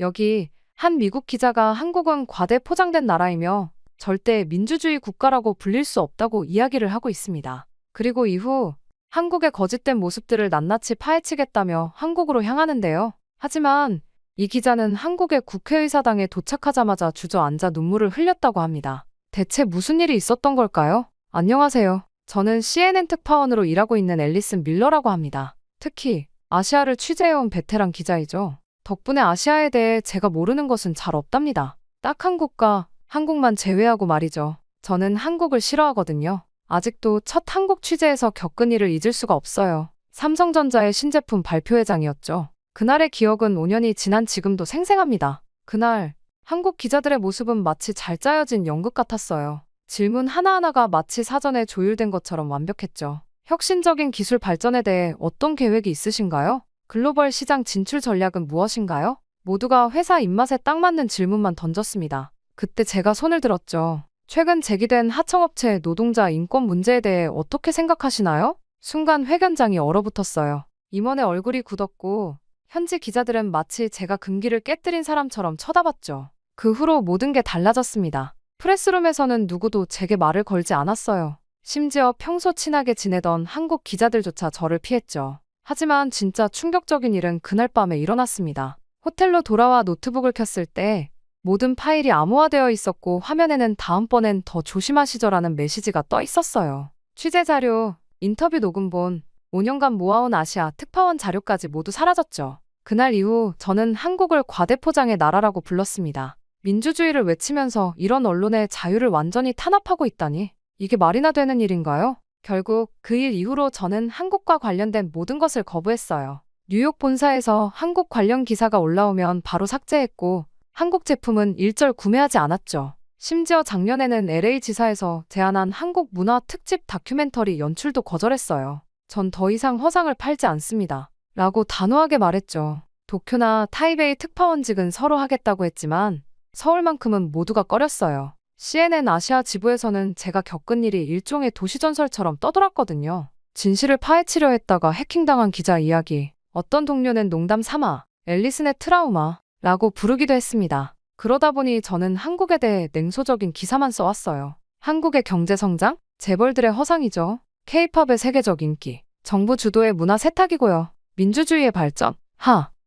여기 한 미국 기자가 한국은 과대 포장된 나라이며 절대 민주주의 국가라고 불릴 수 없다고 이야기를 하고 있습니다. 그리고 이후 한국의 거짓된 모습들을 낱낱이 파헤치겠다며 한국으로 향하는데요. 하지만 이 기자는 한국의 국회의사당에 도착하자마자 주저앉아 눈물을 흘렸다고 합니다. 대체 무슨 일이 있었던 걸까요? 안녕하세요. 저는 CNN 특파원으로 일하고 있는 앨리슨 밀러라고 합니다. 특히 아시아를 취재해온 베테랑 기자이죠. 덕분에 아시아에 대해 제가 모르는 것은 잘 없답니다. 딱 한 국가, 한국만 제외하고 말이죠. 저는 한국을 싫어하거든요. 아직도 첫 한국 취재에서 겪은 일을 잊을 수가 없어요. 삼성전자의 신제품 발표회장이었죠. 그날의 기억은 5년이 지난 지금도 생생합니다. 그날 한국 기자들의 모습은 마치 잘 짜여진 연극 같았어요. 질문 하나하나가 마치 사전에 조율된 것처럼 완벽했죠. 혁신적인 기술 발전에 대해 어떤 계획이 있으신가요? 글로벌 시장 진출 전략은 무엇인가요? 모두가 회사 입맛에 딱 맞는 질문만 던졌습니다. 그때 제가 손을 들었죠. 최근 제기된 하청업체 노동자 인권 문제에 대해 어떻게 생각하시나요? 순간 회견장이 얼어붙었어요. 임원의 얼굴이 굳었고 현지 기자들은 마치 제가 금기를 깨뜨린 사람처럼 쳐다봤죠. 그 후로 모든 게 달라졌습니다. 프레스룸에서는 누구도 제게 말을 걸지 않았어요. 심지어 평소 친하게 지내던 한국 기자들조차 저를 피했죠. 하지만 진짜 충격적인 일은 그날 밤에 일어났습니다. 호텔로 돌아와 노트북을 켰을 때 모든 파일이 암호화되어 있었고 화면에는 다음번엔 더 조심하시죠라는 메시지가 떠 있었어요. 취재 자료, 인터뷰 녹음본, 5년간 모아온 아시아 특파원 자료까지 모두 사라졌죠. 그날 이후 저는 한국을 과대포장의 나라라고 불렀습니다. 민주주의를 외치면서 이런 언론의 자유를 완전히 탄압하고 있다니 이게 말이나 되는 일인가요? 결국 그 일 이후로 저는 한국과 관련된 모든 것을 거부했어요. 뉴욕 본사에서 한국 관련 기사가 올라오면 바로 삭제했고 한국 제품은 일절 구매하지 않았죠. 심지어 작년에는 LA 지사에서 제안한 한국 문화 특집 다큐멘터리 연출도 거절했어요. 전 더 이상 허상을 팔지 않습니다. 라고 단호하게 말했죠. 도쿄나 타이베이 특파원직은 서로 하겠다고 했지만 서울만큼은 모두가 꺼렸어요. CNN 아시아 지부에서는 제가 겪은 일이 일종의 도시전설처럼 떠돌았거든요. 진실을 파헤치려 했다가 해킹당한 기자 이야기. 어떤 동료는 농담 삼아 앨리슨의 트라우마라고 부르기도 했습니다. 그러다 보니 저는 한국에 대해 냉소적인 기사만 써왔어요. 한국의 경제성장? 재벌들의 허상이죠. K-팝의 세계적 인기. 정부 주도의 문화 세탁이고요. 민주주의의 발전.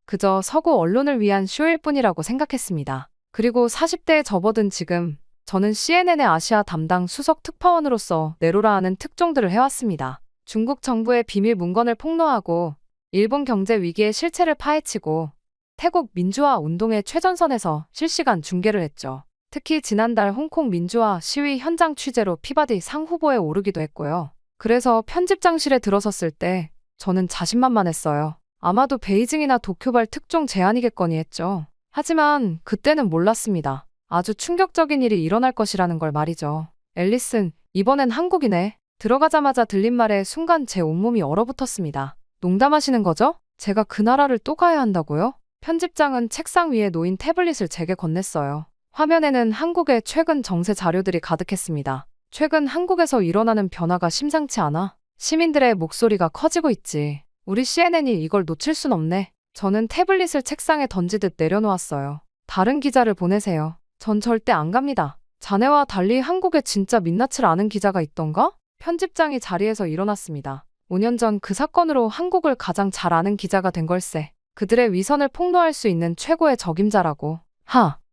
그저 서구 언론을 위한 쇼일 뿐이라고 생각했습니다. 그리고 40대에 접어든 지금 저는 CNN의 아시아 담당 수석 특파원으로서 내로라 하는 특종들을 해왔습니다. 중국 정부의 비밀 문건을 폭로하고 일본 경제 위기의 실체를 파헤치고 태국 민주화 운동의 최전선에서 실시간 중계를 했죠. 특히 지난달 홍콩 민주화 시위 현장 취재로 피바디 상 후보에 오르기도 했고요. 그래서 편집장실에 들어섰을 때 저는 자신만만했어요. 아마도 베이징이나 도쿄발 특종 제안이겠거니 했죠. 하지만 그때는 몰랐습니다. 아주 충격적인 일이 일어날 것이라는 걸 말이죠. 앨리슨, 이번엔 한국이네. 들어가자마자 들린 말에 순간 제 온몸이 얼어붙었습니다. 농담하시는 거죠? 제가 그 나라를 또 가야 한다고요? 편집장은 책상 위에 놓인 태블릿을 제게 건넸어요. 화면에는 한국의 최근 정세 자료들이 가득했습니다. 최근 한국에서 일어나는 변화가 심상치 않아. 시민들의 목소리가 커지고 있지. 우리 CNN이 이걸 놓칠 순 없네. 저는 태블릿을 책상에 던지듯 내려놓았어요. 다른 기자를 보내세요. 전 절대 안 갑니다. 자네와 달리 한국에 진짜 민낯을 아는 기자가 있던가? 편집장이 자리에서 일어났습니다. 5년 전 그 사건으로 한국을 가장 잘 아는 기자가 된 걸세. 그들의 위선을 폭로할 수 있는 최고의 적임자라고.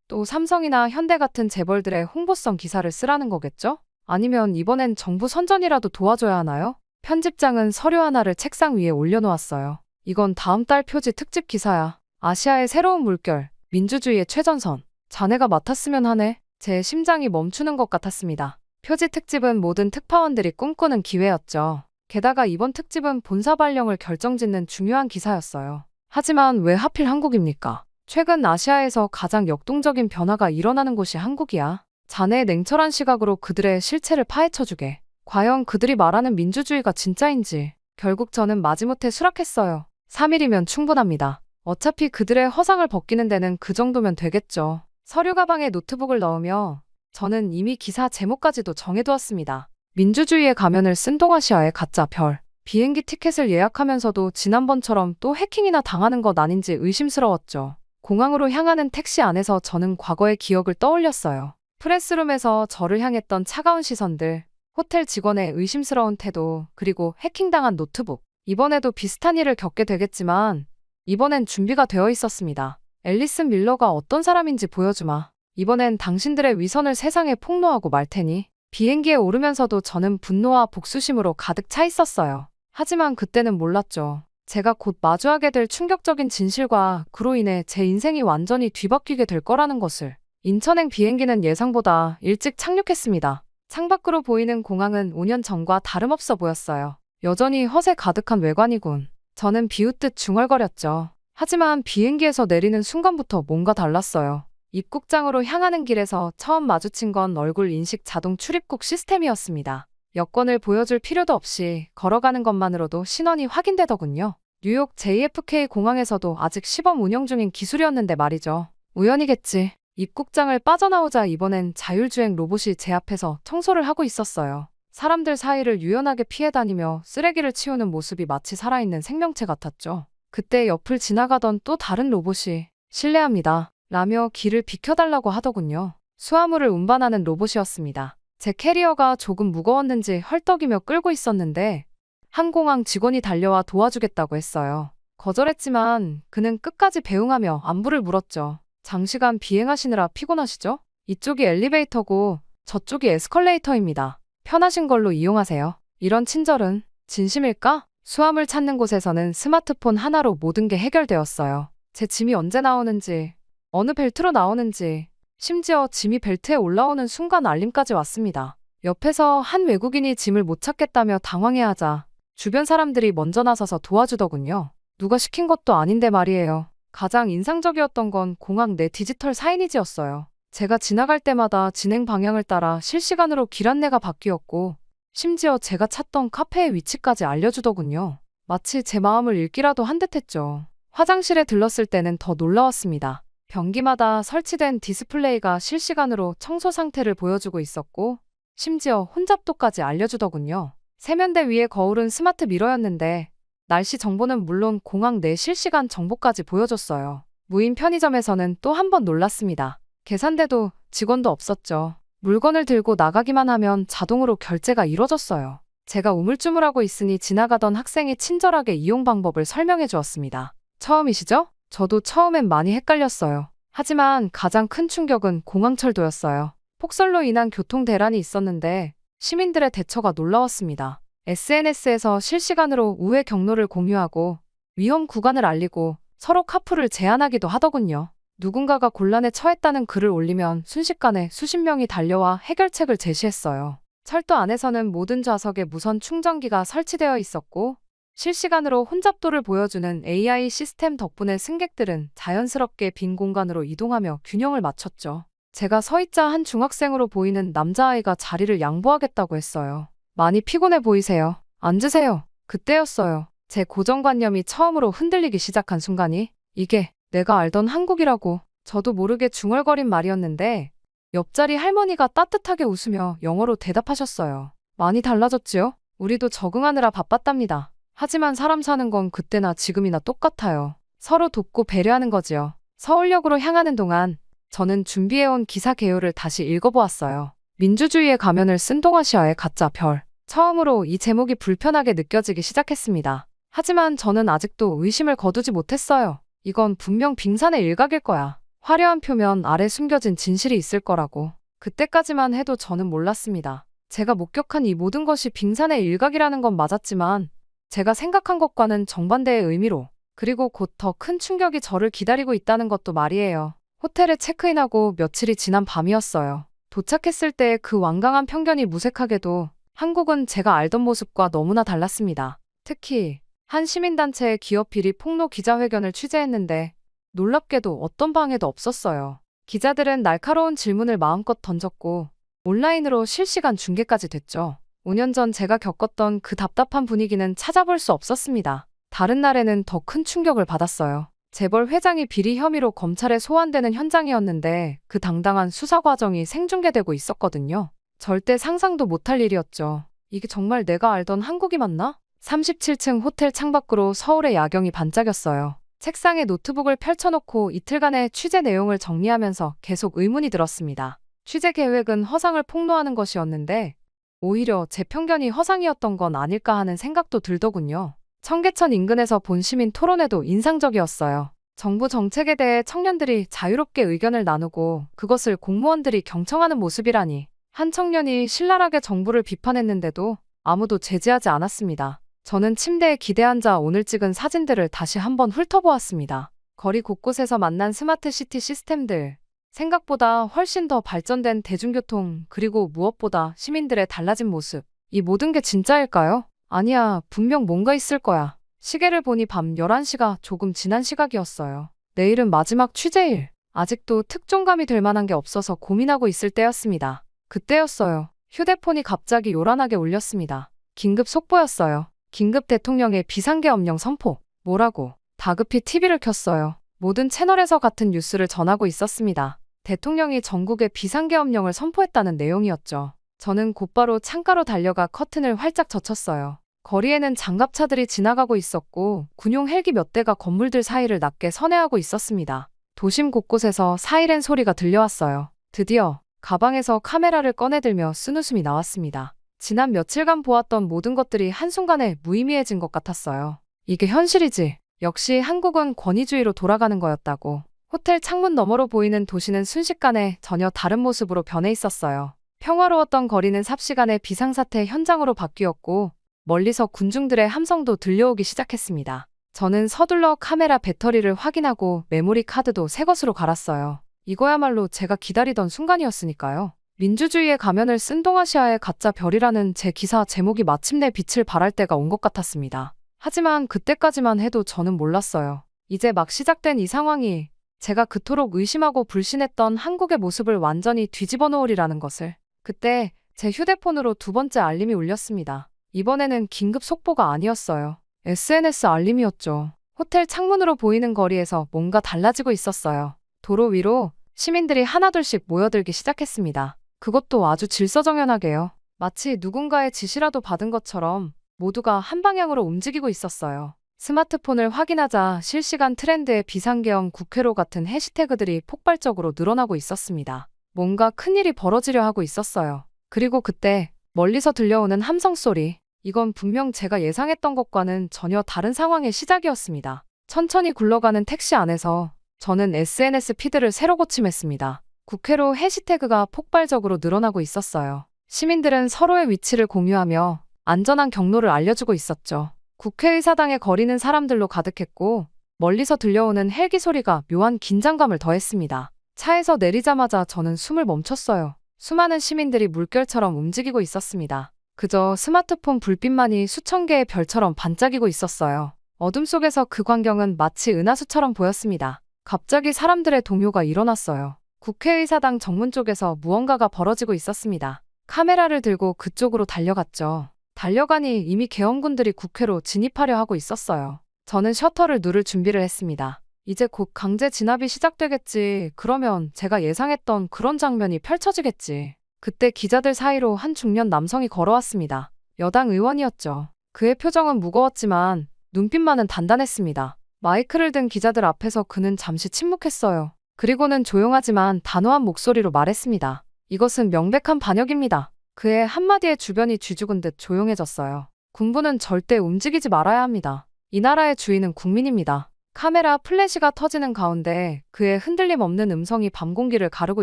또 삼성이나 현대 같은 재벌들의 홍보성 기사를 쓰라는 거겠죠? 아니면 이번엔 정부 선전이라도 도와줘야 하나요? 편집장은 서류 하나를 책상 위에 올려놓았어요. 이건 다음 달 표지 특집 기사야. 아시아의 새로운 물결, 민주주의의 최전선. 자네가 맡았으면 하네. 제 심장이 멈추는 것 같았습니다. 표지 특집은 모든 특파원들이 꿈꾸는 기회였죠. 게다가 이번 특집은 본사 발령을 결정짓는 중요한 기사였어요. 하지만 왜 하필 한국입니까? 최근 아시아에서 가장 역동적인 변화가 일어나는 곳이 한국이야. 자네의 냉철한 시각으로 그들의 실체를 파헤쳐주게. 과연 그들이 말하는 민주주의가 진짜인지. 결국 저는 마지못해 수락했어요. 3일이면 충분합니다. 어차피 그들의 허상을 벗기는 데는 그 정도면 되겠죠. 서류 가방에 노트북을 넣으며 저는 이미 기사 제목까지도 정해두었습니다. 민주주의의 가면을 쓴 동아시아의 가짜 별. 비행기 티켓을 예약하면서도 지난번처럼 또 해킹이나 당하는 것 아닌지 의심스러웠죠. 공항으로 향하는 택시 안에서 저는 과거의 기억을 떠올렸어요. 프레스룸에서 저를 향했던 차가운 시선들, 호텔 직원의 의심스러운 태도, 그리고 해킹당한 노트북. 이번에도 비슷한 일을 겪게 되겠지만 이번엔 준비가 되어 있었습니다. 앨리슨 밀러가 어떤 사람인지 보여주마. 이번엔 당신들의 위선을 세상에 폭로하고 말 테니. 비행기에 오르면서도 저는 분노와 복수심으로 가득 차 있었어요. 하지만 그때는 몰랐죠. 제가 곧 마주하게 될 충격적인 진실과 그로 인해 제 인생이 완전히 뒤바뀌게 될 거라는 것을. 인천행 비행기는 예상보다 일찍 착륙했습니다. 창밖으로 보이는 공항은 5년 전과 다름없어 보였어요. 여전히 허세 가득한 외관이군. 저는 비웃듯 중얼거렸죠. 하지만 비행기에서 내리는 순간부터 뭔가 달랐어요. 입국장으로 향하는 길에서 처음 마주친 건 얼굴 인식 자동 출입국 시스템이었습니다. 여권을 보여줄 필요도 없이 걸어가는 것만으로도 신원이 확인되더군요. 뉴욕 JFK 공항에서도 아직 시범 운영 중인 기술이었는데 말이죠. 우연이겠지. 입국장을 빠져나오자 이번엔 자율주행 로봇이 제 앞에서 청소를 하고 있었어요. 사람들 사이를 유연하게 피해 다니며 쓰레기를 치우는 모습이 마치 살아있는 생명체 같았죠. 그때 옆을 지나가던 또 다른 로봇이 실례합니다 라며 길을 비켜달라고 하더군요. 수화물을 운반하는 로봇이었습니다. 제 캐리어가 조금 무거웠는지 헐떡이며 끌고 있었는데 항공항 직원이 달려와 도와주겠다고 했어요. 거절했지만 그는 끝까지 배웅하며 안부를 물었죠. 장시간 비행하시느라 피곤하시죠? 이쪽이 엘리베이터고 저쪽이 에스컬레이터입니다. 편하신 걸로 이용하세요. 이런 친절은 진심일까? 수화물 찾는 곳에서는 스마트폰 하나로 모든 게 해결되었어요. 제 짐이 언제 나오는지, 어느 벨트로 나오는지, 심지어 짐이 벨트에 올라오는 순간 알림까지 왔습니다. 옆에서 한 외국인이 짐을 못 찾겠다며 당황해하자 주변 사람들이 먼저 나서서 도와주더군요. 누가 시킨 것도 아닌데 말이에요. 가장 인상적이었던 건 공항 내 디지털 사이니지였어요. 제가 지나갈 때마다 진행 방향을 따라 실시간으로 길 안내가 바뀌었고 심지어 제가 찾던 카페의 위치까지 알려주더군요. 마치 제 마음을 읽기라도 한 듯했죠. 화장실에 들렀을 때는 더 놀라웠습니다. 변기마다 설치된 디스플레이가 실시간으로 청소 상태를 보여주고 있었고 심지어 혼잡도까지 알려주더군요. 세면대 위에 거울은 스마트 미러였는데 날씨 정보는 물론 공항 내 실시간 정보까지 보여줬어요. 무인 편의점에서는 또 한 번 놀랐습니다. 계산대도 직원도 없었죠. 물건을 들고 나가기만 하면 자동으로 결제가 이뤄졌어요. 제가 우물쭈물하고 있으니 지나가던 학생이 친절하게 이용 방법을 설명해 주었습니다. 처음이시죠? 저도 처음엔 많이 헷갈렸어요. 하지만 가장 큰 충격은 공항철도였어요. 폭설로 인한 교통 대란이 있었는데 시민들의 대처가 놀라웠습니다. SNS에서 실시간으로 우회 경로를 공유하고 위험 구간을 알리고 서로 카풀을 제한하기도 하더군요. 누군가가 곤란에 처했다는 글을 올리면 순식간에 수십 명이 달려와 해결책을 제시했어요. 철도 안에서는 모든 좌석에 무선 충전기가 설치되어 있었고 실시간으로 혼잡도를 보여주는 AI 시스템 덕분에 승객들은 자연스럽게 빈 공간으로 이동하며 균형을 맞췄죠. 제가 서 있자 한 중학생으로 보이는 남자아이가 자리를 양보하겠다고 했어요. 많이 피곤해 보이세요. 앉으세요. 그때였어요. 제 고정관념이 처음으로 흔들리기 시작한 순간이 이게 내가 알던 한국이라고. 저도 모르게 중얼거린 말이었는데 옆자리 할머니가 따뜻하게 웃으며 영어로 대답하셨어요. 많이 달라졌지요? 우리도 적응하느라 바빴답니다. 하지만 사람 사는 건 그때나 지금이나 똑같아요. 서로 돕고 배려하는 거지요. 서울역으로 향하는 동안 저는 준비해온 기사 개요를 다시 읽어보았어요. 민주주의의 가면을 쓴 동아시아의 가짜 별. 처음으로 이 제목이 불편하게 느껴지기 시작했습니다. 하지만 저는 아직도 의심을 거두지 못했어요. 이건 분명 빙산의 일각일 거야. 화려한 표면 아래 숨겨진 진실이 있을 거라고. 그때까지만 해도 저는 몰랐습니다. 제가 목격한 이 모든 것이 빙산의 일각이라는 건 맞았지만 제가 생각한 것과는 정반대의 의미로 그리고 곧 더 큰 충격이 저를 기다리고 있다는 것도 말이에요. 호텔에 체크인하고 며칠이 지난 밤이었어요. 도착했을 때 그 완강한 편견이 무색하게도 한국은 제가 알던 모습과 너무나 달랐습니다. 특히 한 시민단체의 기업 비리 폭로 기자회견을 취재했는데 놀랍게도 어떤 방해도 없었어요. 기자들은 날카로운 질문을 마음껏 던졌고 온라인으로 실시간 중계까지 됐죠. 5년 전 제가 겪었던 그 답답한 분위기는 찾아볼 수 없었습니다. 다른 날에는 더 큰 충격을 받았어요. 재벌 회장이 비리 혐의로 검찰에 소환되는 현장이었는데 그 당당한 수사 과정이 생중계되고 있었거든요. 절대 상상도 못할 일이었죠. 이게 정말 내가 알던 한국이 맞나? 37층 호텔 창밖으로 서울의 야경이 반짝였어요. 책상에 노트북을 펼쳐놓고 이틀간의 취재 내용을 정리하면서 계속 의문이 들었습니다. 취재 계획은 허상을 폭로하는 것이었는데 오히려 제 편견이 허상이었던 건 아닐까 하는 생각도 들더군요. 청계천 인근에서 본 시민 토론회도 인상적이었어요. 정부 정책에 대해 청년들이 자유롭게 의견을 나누고 그것을 공무원들이 경청하는 모습이라니. 한 청년이 신랄하게 정부를 비판했는데도 아무도 제지하지 않았습니다. 저는 침대에 기대 앉아 오늘 찍은 사진들을 다시 한번 훑어보았습니다. 거리 곳곳에서 만난 스마트 시티 시스템들, 생각보다 훨씬 더 발전된 대중교통, 그리고 무엇보다 시민들의 달라진 모습. 이 모든 게 진짜일까요? 아니야, 분명 뭔가 있을 거야. 시계를 보니 밤 11시가 조금 지난 시각이었어요. 내일은 마지막 취재일. 아직도 특종감이 될 만한 게 없어서 고민하고 있을 때였습니다. 그때였어요. 휴대폰이 갑자기 요란하게 울렸습니다. 긴급 속보였어요. 긴급 대통령의 비상계엄령 선포. 뭐라고? 다급히 TV를 켰어요. 모든 채널에서 같은 뉴스를 전하고 있었습니다. 대통령이 전국에 비상계엄령을 선포했다는 내용이었죠. 저는 곧바로 창가로 달려가 커튼을 활짝 젖혔어요. 거리에는 장갑차들이 지나가고 있었고 군용 헬기 몇 대가 건물들 사이를 낮게 선회하고 있었습니다. 도심 곳곳에서 사이렌 소리가 들려왔어요. 드디어 가방에서 카메라를 꺼내들며 쓴웃음이 나왔습니다. 지난 며칠간 보았던 모든 것들이 한순간에 무의미해진 것 같았어요. 이게 현실이지. 역시 한국은 권위주의로 돌아가는 거였다고. 호텔 창문 너머로 보이는 도시는 순식간에 전혀 다른 모습으로 변해 있었어요. 평화로웠던 거리는 삽시간에 비상사태 현장으로 바뀌었고 멀리서 군중들의 함성도 들려오기 시작했습니다. 저는 서둘러 카메라 배터리를 확인하고 메모리 카드도 새 것으로 갈았어요. 이거야말로 제가 기다리던 순간이었으니까요. 민주주의의 가면을 쓴 동아시아의 가짜 별이라는 제 기사 제목이 마침내 빛을 발할 때가 온 것 같았습니다. 하지만 그때까지만 해도 저는 몰랐어요. 이제 막 시작된 이 상황이 제가 그토록 의심하고 불신했던 한국의 모습을 완전히 뒤집어 놓으리라는 것을. 그때 제 휴대폰으로 두 번째 알림이 울렸습니다. 이번에는 긴급 속보가 아니었어요. SNS 알림이었죠. 호텔 창문으로 보이는 거리에서 뭔가 달라지고 있었어요. 도로 위로 시민들이 하나둘씩 모여들기 시작했습니다. 그것도 아주 질서정연하게요. 마치 누군가의 지시라도 받은 것처럼 모두가 한 방향으로 움직이고 있었어요. 스마트폰을 확인하자 실시간 트렌드의 비상계엄 국회로 같은 해시태그들이 폭발적으로 늘어나고 있었습니다. 뭔가 큰일이 벌어지려 하고 있었어요. 그리고 그때 멀리서 들려오는 함성 소리. 이건 분명 제가 예상했던 것과는 전혀 다른 상황의 시작이었습니다. 천천히 굴러가는 택시 안에서 저는 SNS 피드를 새로 고침했습니다. 국회로 해시태그가 폭발적으로 늘어나고 있었어요. 시민들은 서로의 위치를 공유하며 안전한 경로를 알려주고 있었죠. 국회의사당의 거리는 사람들로 가득했고 멀리서 들려오는 헬기 소리가 묘한 긴장감을 더했습니다. 차에서 내리자마자 저는 숨을 멈췄어요. 수많은 시민들이 물결처럼 움직이고 있었습니다. 그저 스마트폰 불빛만이 수천 개의 별처럼 반짝이고 있었어요. 어둠 속에서 그 광경은 마치 은하수처럼 보였습니다. 갑자기 사람들의 동요가 일어났어요. 국회의사당 정문 쪽에서 무언가가 벌어지고 있었습니다. 카메라를 들고 그쪽으로 달려갔죠. 달려가니 이미 계엄군들이 국회로 진입하려 하고 있었어요. 저는 셔터를 누를 준비를 했습니다. 이제 곧 강제 진압이 시작되겠지. 그러면 제가 예상했던 그런 장면이 펼쳐지겠지. 그때 기자들 사이로 한 중년 남성이 걸어왔습니다. 여당 의원이었죠. 그의 표정은 무거웠지만 눈빛만은 단단했습니다. 마이크를 든 기자들 앞에서 그는 잠시 침묵했어요. 그리고는 조용하지만 단호한 목소리로 말했습니다. 이것은 명백한 반역입니다. 그의 한마디에 주변이 쥐죽은 듯 조용해졌어요. 군부는 절대 움직이지 말아야 합니다. 이 나라의 주인은 국민입니다. 카메라 플래시가 터지는 가운데 그의 흔들림 없는 음성이 밤 공기를 가르고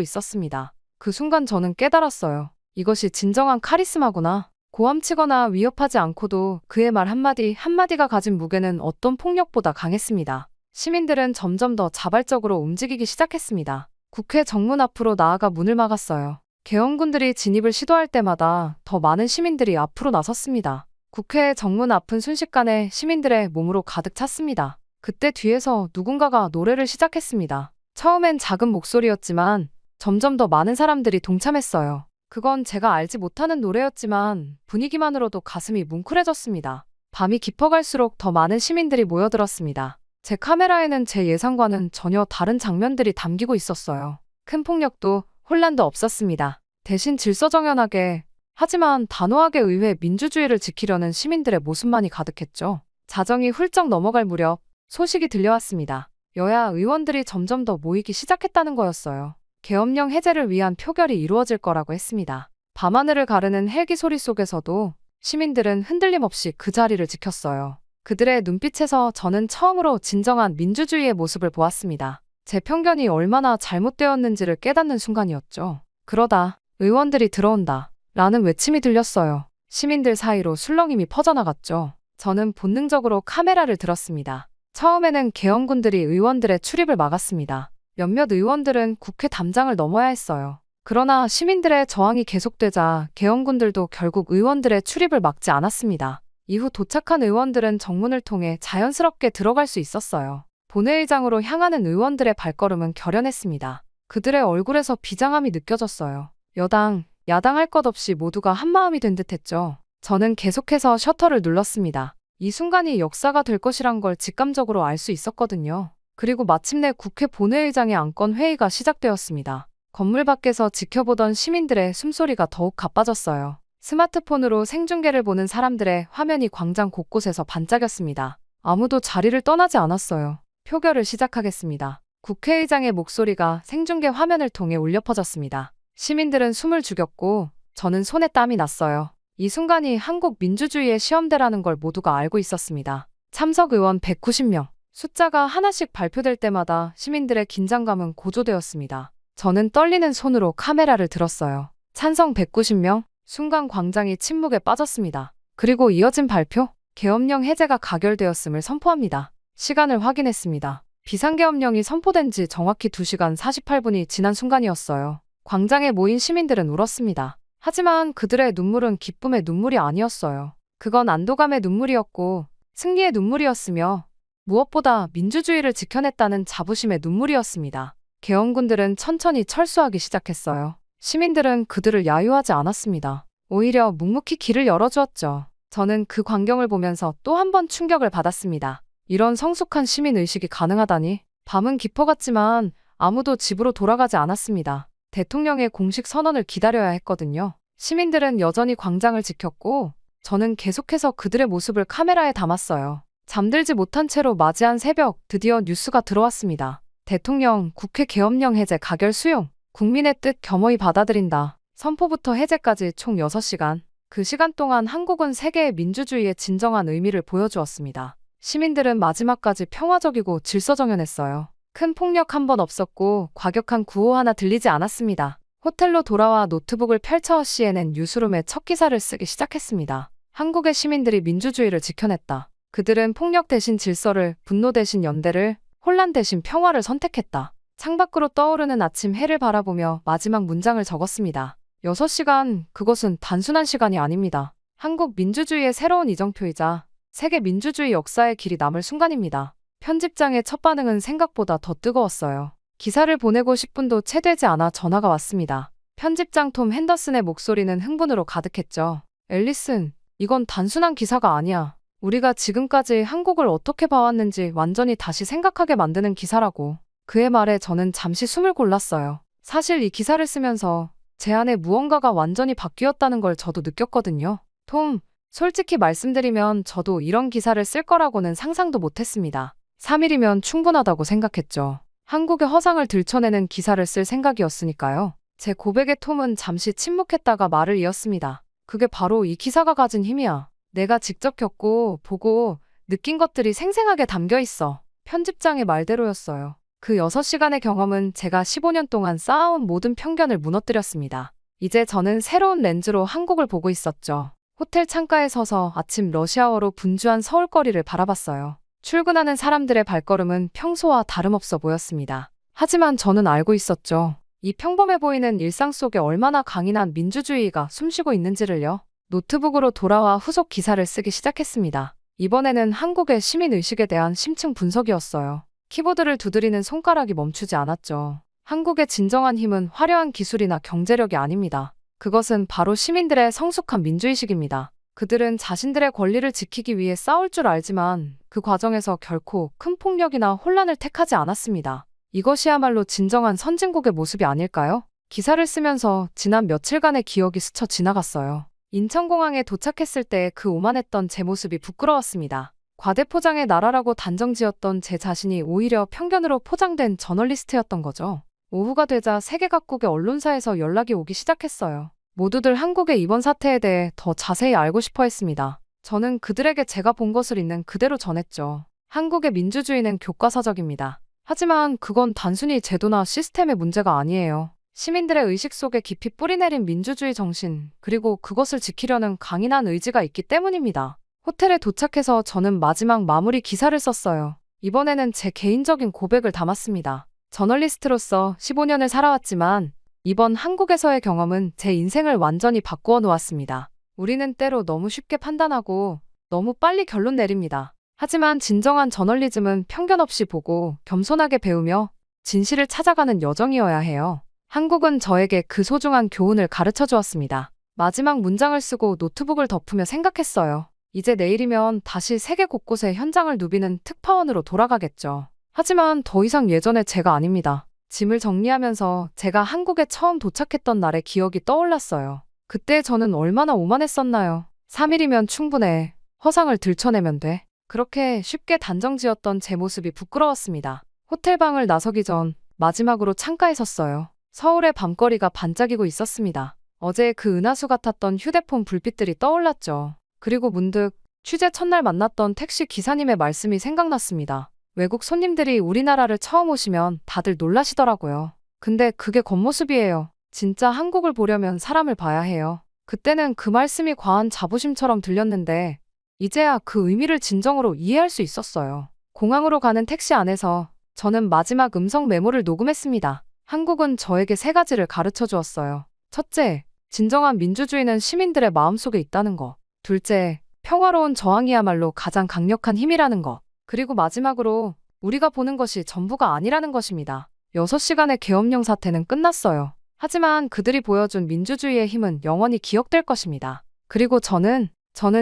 있었습니다. 그 순간 저는 깨달았어요. 이것이 진정한 카리스마구나. 고함치거나 위협하지 않고도 그의 말 한마디 한마디가 가진 무게는 어떤 폭력보다 강했습니다. 시민들은 점점 더 자발적으로 움직이기 시작했습니다. 국회 정문 앞으로 나아가 문을 막았어요. 계엄군들이 진입을 시도할 때마다 더 많은 시민들이 앞으로 나섰습니다. 국회 정문 앞은 순식간에 시민들의 몸으로 가득 찼습니다. 그때 뒤에서 누군가가 노래를 시작했습니다. 처음엔 작은 목소리였지만 점점 더 많은 사람들이 동참했어요. 그건 제가 알지 못하는 노래였지만 분위기만으로도 가슴이 뭉클해졌습니다. 밤이 깊어갈수록 더 많은 시민들이 모여들었습니다. 제 카메라에는 제 예상과는 전혀 다른 장면들이 담기고 있었어요. 큰 폭력도 혼란도 없었습니다. 대신 질서정연하게 하지만 단호하게 의회 민주주의를 지키려는 시민들의 모습만이 가득했죠. 자정이 훌쩍 넘어갈 무렵 소식이 들려왔습니다. 여야 의원들이 점점 더 모이기 시작했다는 거였어요. 계엄령 해제를 위한 표결이 이루어질 거라고 했습니다. 밤하늘을 가르는 헬기 소리 속에서도 시민들은 흔들림 없이 그 자리를 지켰어요. 그들의 눈빛에서 저는 처음으로 진정한 민주주의의 모습을 보았습니다. 제 편견이 얼마나 잘못되었는지를 깨닫는 순간이었죠. 그러다 의원들이 들어온다 라는 외침이 들렸어요. 시민들 사이로 술렁임이 퍼져나갔죠. 저는 본능적으로 카메라를 들었습니다. 처음에는 계엄군들이 의원들의 출입을 막았습니다. 몇몇 의원들은 국회 담장을 넘어야 했어요. 그러나 시민들의 저항이 계속되자 계엄군들도 결국 의원들의 출입을 막지 않았습니다. 이후 도착한 의원들은 정문을 통해 자연스럽게 들어갈 수 있었어요. 본회의장으로 향하는 의원들의 발걸음은 결연했습니다. 그들의 얼굴에서 비장함이 느껴졌어요. 여당, 야당 할 것 없이 모두가 한마음이 된 듯했죠. 저는 계속해서 셔터를 눌렀습니다. 이 순간이 역사가 될 것이란 걸 직감적으로 알 수 있었거든요. 그리고 마침내 국회 본회의장의 안건 회의가 시작되었습니다. 건물 밖에서 지켜보던 시민들의 숨소리가 더욱 가빠졌어요. 스마트폰으로 생중계를 보는 사람들의 화면이 광장 곳곳에서 반짝였습니다. 아무도 자리를 떠나지 않았어요. 표결을 시작하겠습니다. 국회의장의 목소리가 생중계 화면을 통해 울려 퍼졌습니다. 시민들은 숨을 죽였고 저는 손에 땀이 났어요. 이 순간이 한국 민주주의의 시험대라는 걸 모두가 알고 있었습니다. 참석 의원 190명. 숫자가 하나씩 발표될 때마다 시민들의 긴장감은 고조되었습니다. 저는 떨리는 손으로 카메라를 들었어요. 찬성 190명. 순간 광장이 침묵에 빠졌습니다. 그리고 이어진 발표. 계엄령 해제가 가결되었음을 선포합니다. 시간을 확인했습니다. 비상계엄령이 선포된 지 정확히 2시간 48분이 지난 순간이었어요. 광장에 모인 시민들은 울었습니다. 하지만 그들의 눈물은 기쁨의 눈물이 아니었어요. 그건 안도감의 눈물이었고 승리의 눈물이었으며 무엇보다 민주주의를 지켜냈다는 자부심의 눈물이었습니다. 계엄군들은 천천히 철수하기 시작했어요. 시민들은 그들을 야유하지 않았습니다. 오히려 묵묵히 길을 열어주었죠. 저는 그 광경을 보면서 또 한 번 충격을 받았습니다. 이런 성숙한 시민의식이 가능하다니. 밤은 깊어갔지만 아무도 집으로 돌아가지 않았습니다. 대통령의 공식 선언을 기다려야 했거든요. 시민들은 여전히 광장을 지켰고 저는 계속해서 그들의 모습을 카메라에 담았어요. 잠들지 못한 채로 맞이한 새벽, 드디어 뉴스가 들어왔습니다. 대통령, 국회 계엄령 해제 가결 수용. 국민의 뜻 겸허히 받아들인다. 선포부터 해제까지 총 6시간. 그 시간 동안 한국은 세계의 민주주의의 진정한 의미를 보여주었습니다. 시민들은 마지막까지 평화적이고 질서정연했어요. 큰 폭력 한 번 없었고 과격한 구호 하나 들리지 않았습니다. 호텔로 돌아와 노트북을 펼쳐 CNN 뉴스룸에 첫 기사를 쓰기 시작했습니다. 한국의 시민들이 민주주의를 지켜냈다. 그들은 폭력 대신 질서를, 분노 대신 연대를, 혼란 대신 평화를 선택했다. 창밖으로 떠오르는 아침 해를 바라보며 마지막 문장을 적었습니다. 6시간, 그것은 단순한 시간이 아닙니다. 한국 민주주의의 새로운 이정표이자 세계 민주주의 역사의 길이 남을 순간입니다. 편집장의 첫 반응은 생각보다 더 뜨거웠어요. 기사를 보내고 10분도 채 되지 않아 전화가 왔습니다. 편집장 톰 핸더슨의 목소리는 흥분으로 가득했죠. 앨리슨, 이건 단순한 기사가 아니야. 우리가 지금까지 한국을 어떻게 봐왔는지 완전히 다시 생각하게 만드는 기사라고. 그의 말에 저는 잠시 숨을 골랐어요. 사실 이 기사를 쓰면서 제 안에 무언가가 완전히 바뀌었다는 걸 저도 느꼈거든요. 톰, 솔직히 말씀드리면 저도 이런 기사를 쓸 거라고는 상상도 못했습니다. 3일이면 충분하다고 생각했죠. 한국의 허상을 들춰내는 기사를 쓸 생각이었으니까요. 제 고백에 톰은 잠시 침묵했다가 말을 이었습니다. 그게 바로 이 기사가 가진 힘이야. 내가 직접 겪고, 보고, 느낀 것들이 생생하게 담겨 있어. 편집장의 말대로였어요. 그 6시간의 경험은 제가 15년 동안 쌓아온 모든 편견을 무너뜨렸습니다. 이제 저는 새로운 렌즈로 한국을 보고 있었죠. 호텔 창가에 서서 아침 러시아워로 분주한 서울거리를 바라봤어요. 출근하는 사람들의 발걸음은 평소와 다름없어 보였습니다. 하지만 저는 알고 있었죠. 이 평범해 보이는 일상 속에 얼마나 강인한 민주주의가 숨쉬고 있는지를요. 노트북으로 돌아와 후속 기사를 쓰기 시작했습니다. 이번에는 한국의 시민의식에 대한 심층 분석이었어요. 키보드를 두드리는 손가락이 멈추지 않았죠. 한국의 진정한 힘은 화려한 기술이나 경제력이 아닙니다. 그것은 바로 시민들의 성숙한 민주의식입니다. 그들은 자신들의 권리를 지키기 위해 싸울 줄 알지만 그 과정에서 결코 큰 폭력이나 혼란을 택하지 않았습니다. 이것이야말로 진정한 선진국의 모습이 아닐까요? 기사를 쓰면서 지난 며칠간의 기억이 스쳐 지나갔어요. 인천공항에 도착했을 때 그 오만했던 제 모습이 부끄러웠습니다. 과대포장의 나라라고 단정지었던 제 자신이 오히려 편견으로 포장된 저널리스트였던 거죠. 오후가 되자 세계 각국의 언론사에서 연락이 오기 시작했어요. 모두들 한국의 이번 사태에 대해 더 자세히 알고 싶어 했습니다. 저는 그들에게 제가 본 것을 있는 그대로 전했죠. 한국의 민주주의는 교과서적입니다. 하지만 그건 단순히 제도나 시스템의 문제가 아니에요. 시민들의 의식 속에 깊이 뿌리내린 민주주의 정신, 그리고 그것을 지키려는 강인한 의지가 있기 때문입니다. 호텔에 도착해서 저는 마지막 마무리 기사를 썼어요. 이번에는 제 개인적인 고백을 담았습니다. 저널리스트로서 15년을 살아왔지만 이번 한국에서의 경험은 제 인생을 완전히 바꾸어 놓았습니다. 우리는 때로 너무 쉽게 판단하고 너무 빨리 결론 내립니다. 하지만 진정한 저널리즘은 편견 없이 보고 겸손하게 배우며 진실을 찾아가는 여정이어야 해요. 한국은 저에게 그 소중한 교훈을 가르쳐 주었습니다. 마지막 문장을 쓰고 노트북을 덮으며 생각했어요. 이제 내일이면 다시 세계 곳곳에 현장을 누비는 특파원으로 돌아가겠죠. 하지만 더 이상 예전의 제가 아닙니다. 짐을 정리하면서 제가 한국에 처음 도착했던 날의 기억이 떠올랐어요. 그때 저는 얼마나 오만했었나요? 3일이면 충분해. 허상을 들춰내면 돼. 그렇게 쉽게 단정지었던 제 모습이 부끄러웠습니다. 호텔방을 나서기 전 마지막으로 창가에 섰어요. 서울의 밤거리가 반짝이고 있었습니다. 어제 그 은하수 같았던 휴대폰 불빛들이 떠올랐죠. 그리고 문득 취재 첫날 만났던 택시 기사님의 말씀이 생각났습니다. 외국 손님들이 우리나라를 처음 오시면 다들 놀라시더라고요. 근데 그게 겉모습이에요. 진짜 한국을 보려면 사람을 봐야 해요. 그때는 그 말씀이 과한 자부심처럼 들렸는데 이제야 그 의미를 진정으로 이해할 수 있었어요. 공항으로 가는 택시 안에서 저는 마지막 음성 메모를 녹음했습니다. 한국은 저에게 3가지를 가르쳐 주었어요. 첫째, 진정한 민주주의는 시민들의 마음속에 있다는 것. 둘째, 평화로운 저항이야말로 가장 강력한 힘이라는 것. 그리고 마지막으로 우리가 보는 것이 전부가 아니라는 것입니다. 6시간의 계엄령 사태는 끝났어요. 하지만 그들이 보여준 민주주의의 힘은 영원히 기억될 것입니다. 그리고 저는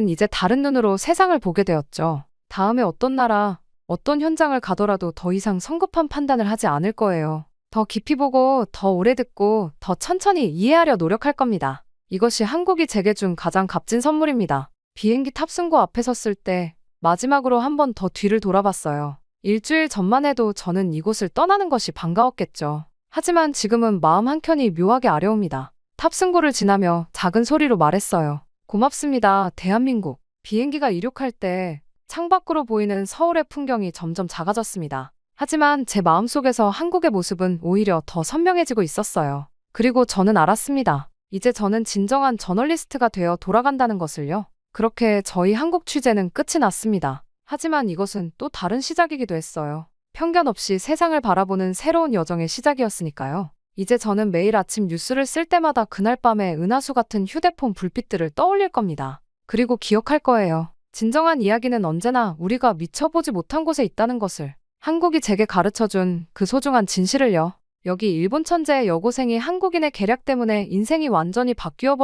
이제 다른 눈으로 세상을 보게 되었죠. 다음에 어떤 나라, 어떤 현장을 가더라도 더 이상 성급한 판단을 하지 않을 거예요. 더 깊이 보고, 더 오래 듣고, 더 천천히 이해하려 노력할 겁니다. 이것이 한국이 제게 준 가장 값진 선물입니다. 비행기 탑승구 앞에 섰을 때 마지막으로 한 번 더 뒤를 돌아봤어요. 일주일 전만 해도 저는 이곳을 떠나는 것이 반가웠겠죠. 하지만 지금은 마음 한켠이 묘하게 아려옵니다. 탑승구를 지나며 작은 소리로 말했어요. 고맙습니다, 대한민국. 비행기가 이륙할 때 창밖으로 보이는 서울의 풍경이 점점 작아졌습니다. 하지만 제 마음속에서 한국의 모습은 오히려 더 선명해지고 있었어요. 그리고 저는 알았습니다. 이제 저는 진정한 저널리스트가 되어 돌아간다는 것을요. 그렇게 저희 한국 취재는 끝이 났습니다. 하지만 이것은 또 다른 시작이기도 했어요. 편견 없이 세상을 바라보는 새로운 여정의 시작이었으니까요. 이제 저는 매일 아침 뉴스를 쓸 때마다 그날 밤의 은하수 같은 휴대폰 불빛들을 떠올릴 겁니다. 그리고 기억할 거예요. 진정한 이야기는 언제나 우리가 미쳐보지 못한 곳에 있다는 것을. 한국이 제게 가르쳐준 그 소중한 진실을요. 여기 일본 천재의 여고생이 한국인의 계략 때문에 인생이 완전히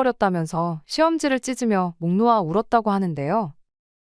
바뀌어버렸다면서 시험지를 찢으며 목 놓아 울었다고 하는데요.